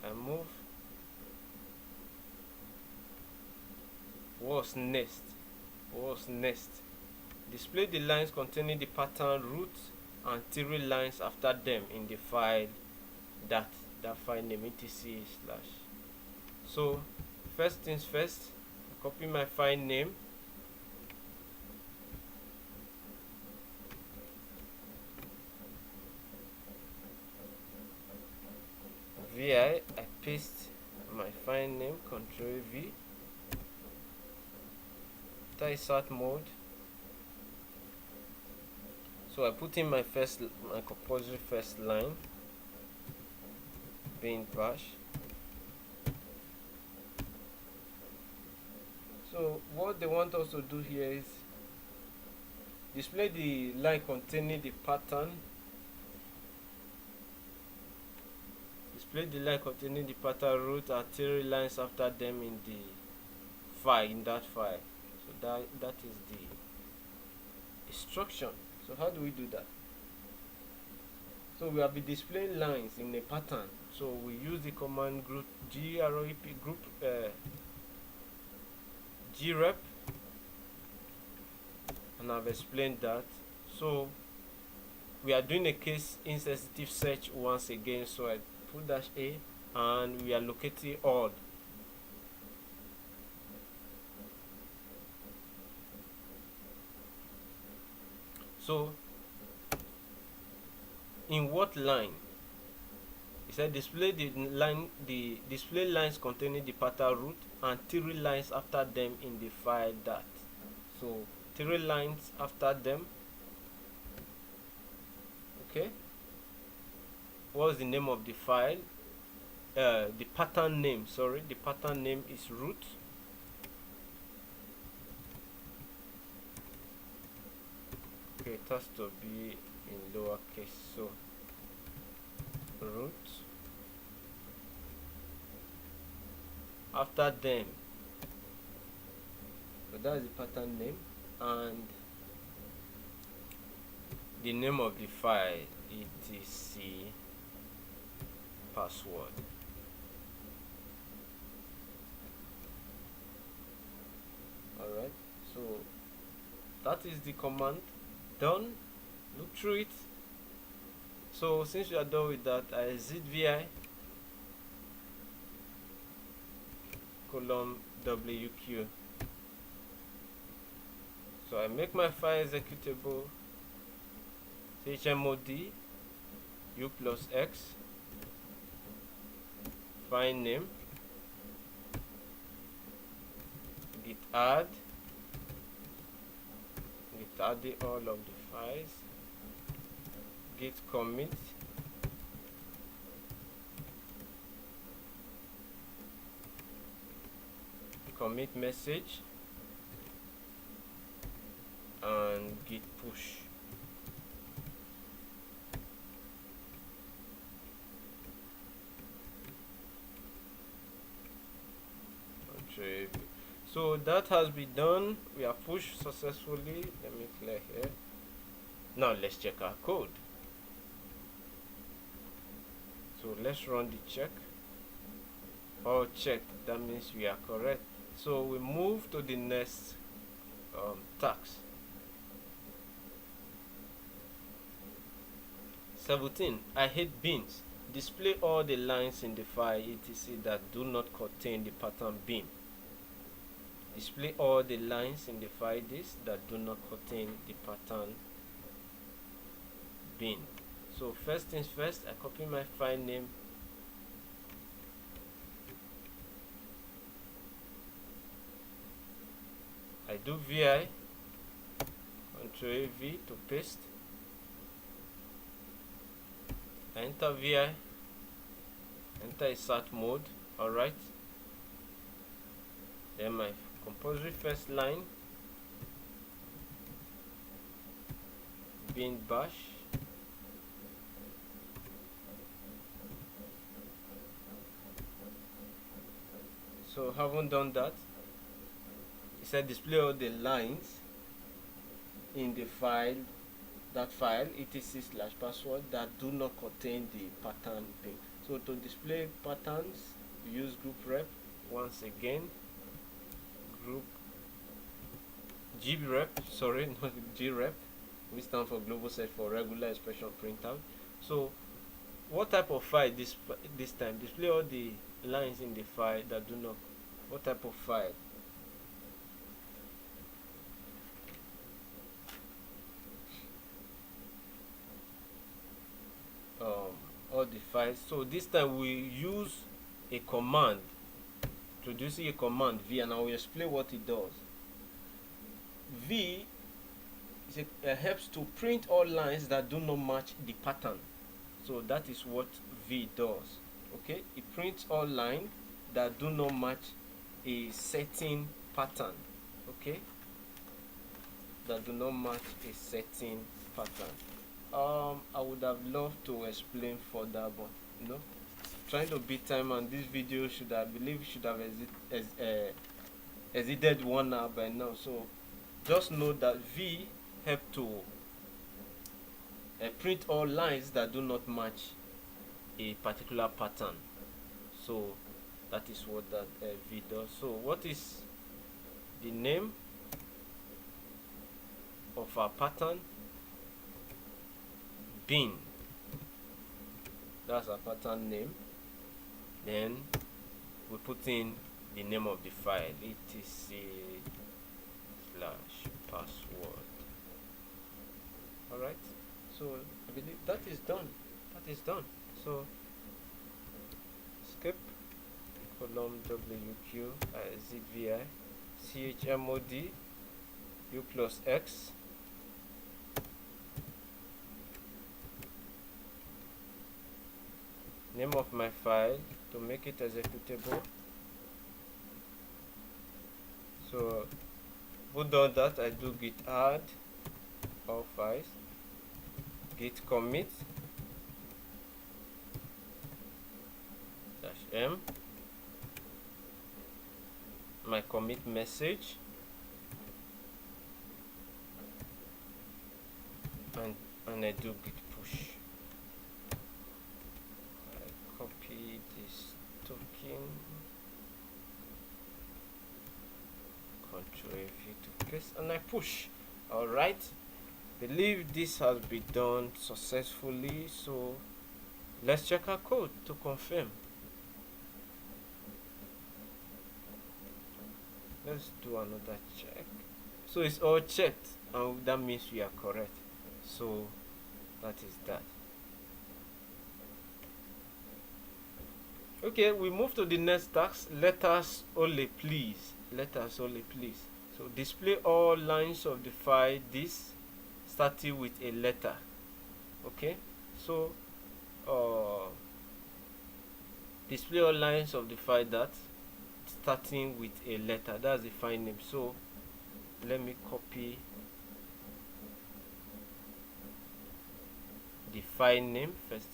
I move What's next? Display the lines containing the pattern root and 3 lines after them in the file that file name etc slash. So first things first, I copy my file name, vi, I paste my file name, Ctrl V, insert mode. So I put in my compulsory first line, bin bash. So what they want us to do here is display the line containing the pattern. Display the line containing the pattern root and 3 lines after them in the file, in that file. So that is the instruction. So how do we do that? So we have been displaying lines in a pattern. So we use the command group grep, and I've explained that. So we are doing a case insensitive search once again. So I put -a and we are locating all. So in what line? It said display display lines containing the pattern root and 3 lines after them in the file that. So 3 lines after them. Okay. What's the name of the file? The pattern name. Sorry, the pattern name is root. Okay, it has to be in lowercase. So root. After them, so that's the pattern name, and the name of the file, etc password. Alright, so that is the command done. Look through it. So since we are done with that, I exit vi :wq. So I make my file executable, chmod u+x, file name, git add all of the files, git commit, commit message, and git push. So that has been done. We have pushed successfully. Let me clear here. Now let's check our code. So let's run the check. All checked. That means we are correct. So we move to the next task. 17. I hate bins. Display all the lines in the file etc that do not contain the pattern bin. Display all the lines in the file this that do not contain the pattern bin. So first things first, I copy my file name, I do vi Ctrl+V to paste, I enter vi, enter insert mode. Alright, then my compulsory first line, bin bash, so haven't done that. It said display all the lines in the file, that file etc/password that do not contain the pattern bin. So to display patterns, use group rep once again, group grep, sorry, not grep, which stand for global search for regular expression printout. So what type of file this time? Display all the lines in the file that do not. What type of file? All the files. So this time we use a command, introducing a command v, and I will explain what it does. V helps to print all lines that do not match the pattern. So that is what v does. Okay, it prints all lines that do not match a certain pattern. Okay, that do not match a certain pattern. I would have loved to explain further, but trying to beat time, and this video should have exceeded 1 hour by now. So just know that v help to print all lines that do not match a particular pattern. So that is what that v does. So what is the name of our pattern? Bin. That's our pattern name. Then we put in the name of the file, etc/password. Alright, so I believe that is done. So skip column wq zvi chmod u plus x, name of my file to make it executable. So put down that I do git add all files, git commit -m, my commit message, and I do git push. Copy this token, Ctrl V to paste, and I push. Alright, believe this has been done successfully. So let's check our code to confirm. Let's do another check. So it's all checked, and that means we are correct. So that is that. Okay, we move to the next task. Letters only, please. Letters only, please. So display all lines of the file, this starting with a letter. Okay, so display all lines of the file that starting with a letter. That's the file name. So let me copy the file name. First,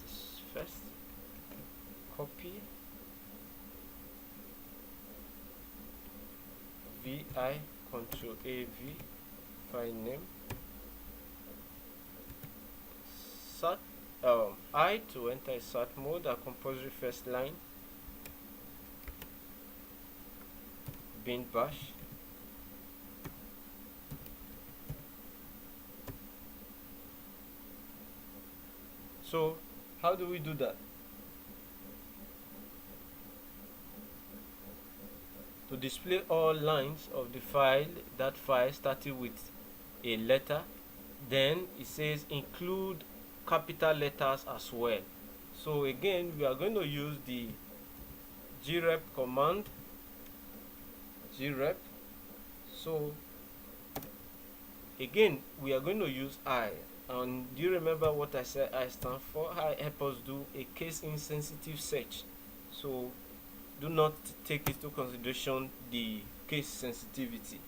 copy vi, Ctrl A V, file name, sat I to enter sat mode, a compulsory first line, bin bash, so how do we do that? To display all lines of the file, that file starting with a letter, then it says include capital letters as well. So again, we are going to use the grep command, grep. So again, we are going to use I, and do you remember what I said I stand for? I help us do a case insensitive search. So do not take into consideration the case sensitivity.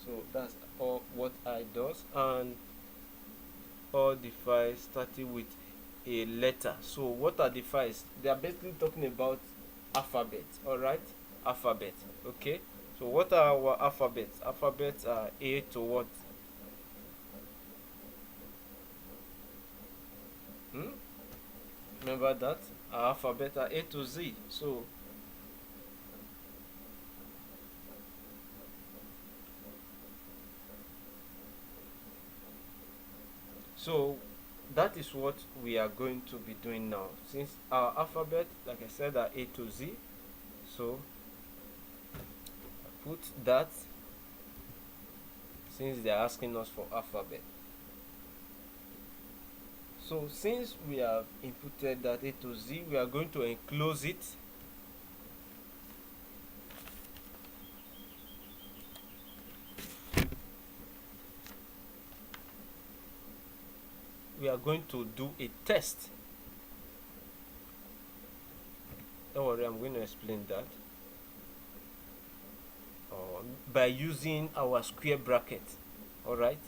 So that's all what I does, and all the files starting with a letter. So what are the files? They are basically talking about alphabet. Alright, alphabet. Okay, so what are our alphabets? Alphabets are A to what? Remember that our alphabet are A to Z. So So that is what we are going to be doing now. Since our alphabet, like I said, are A to Z, so I put that since they are asking us for alphabet. So since we have inputted that A to Z, we are going to enclose it. We are going to do a test. Don't worry, I'm going to explain that. By using our square bracket. Alright.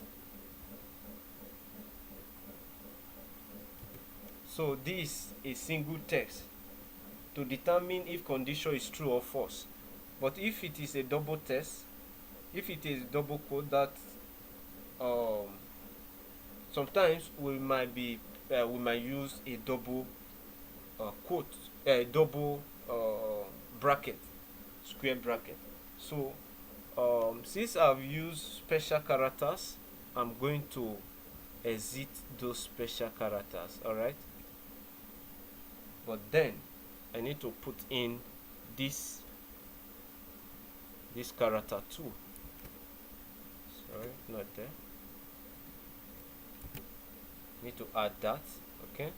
So this is a single text to determine if condition is true or false. But if it is a double test, if it is double quote, that sometimes we might use a double quote, a double bracket, square bracket. So since I've used special characters, I'm going to exit those special characters. Alright, but then I need to put in this character too. Sorry, not there. Need to add that. Okay,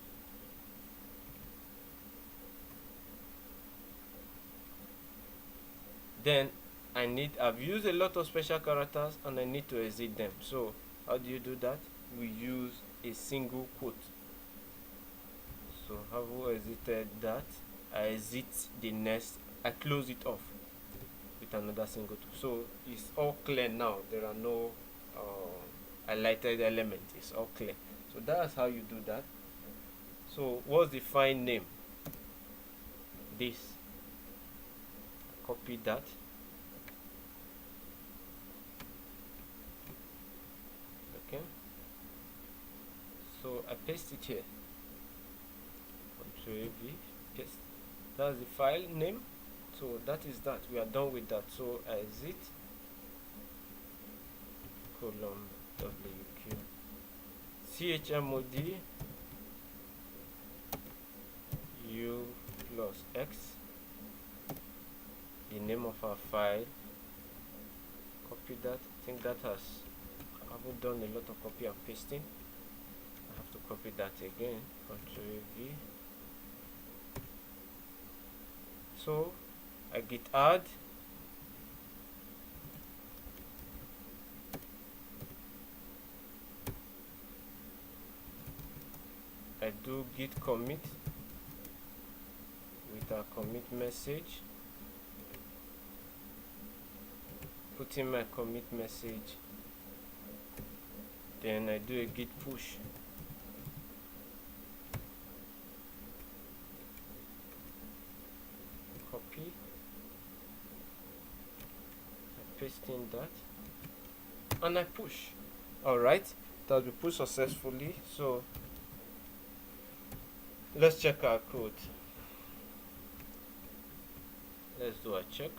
then I've used a lot of special characters and I need to exit them. So how do you do that? We use a single quote. So have we exited that? I exit the next, I close it off with another single quote. So it's all clear now. There are no highlighted elements. It's all clear. So that's how you do that. So what's the file name? This. Copy that. Okay. So I paste it here. Control V, paste. That's the file name. So that is that. We are done with that. So I exit column WQ chmod U plus X, the name of our file. Copy that. I think that has, I haven't done a lot of copy and pasting. I have to copy that again. Control V. So I git add. I do git commit with a commit message. Put in my commit message. Then I do a git push. Copy. I paste in that. And I push. Alright. It has been pushed successfully. So let's check our code. Let's do a check.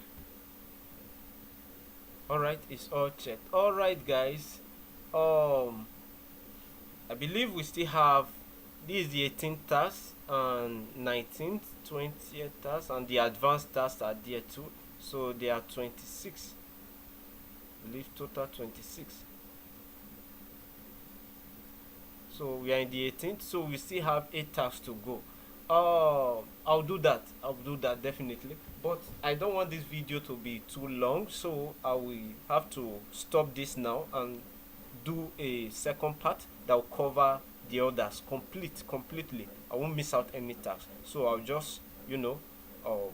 Alright, it's all checked. Alright guys, I believe we still have, this is the 18th task and 19th, 20th task, and the advanced tasks are there too. So there are 26. I believe total 26. So we are in the 18th, so we still have 8 tasks to go. I'll do that definitely, but I don't want this video to be too long, so I will have to stop this now and do a second part that will cover the others completely. I won't miss out any task, so I'll just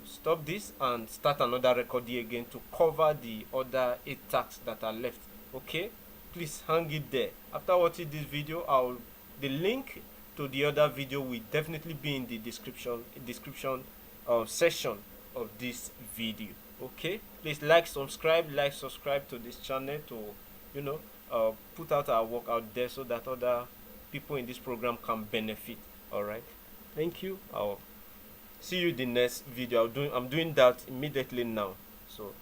stop this and start another record here again to cover the other 8 tasks that are left. Okay, please hang it there. After watching this video, the link to the other video will definitely be in the description section of this video. Okay, please subscribe to this channel to put out our work out there so that other people in this program can benefit. All right, thank you. I'll see you in the next video. I'm doing that immediately now. So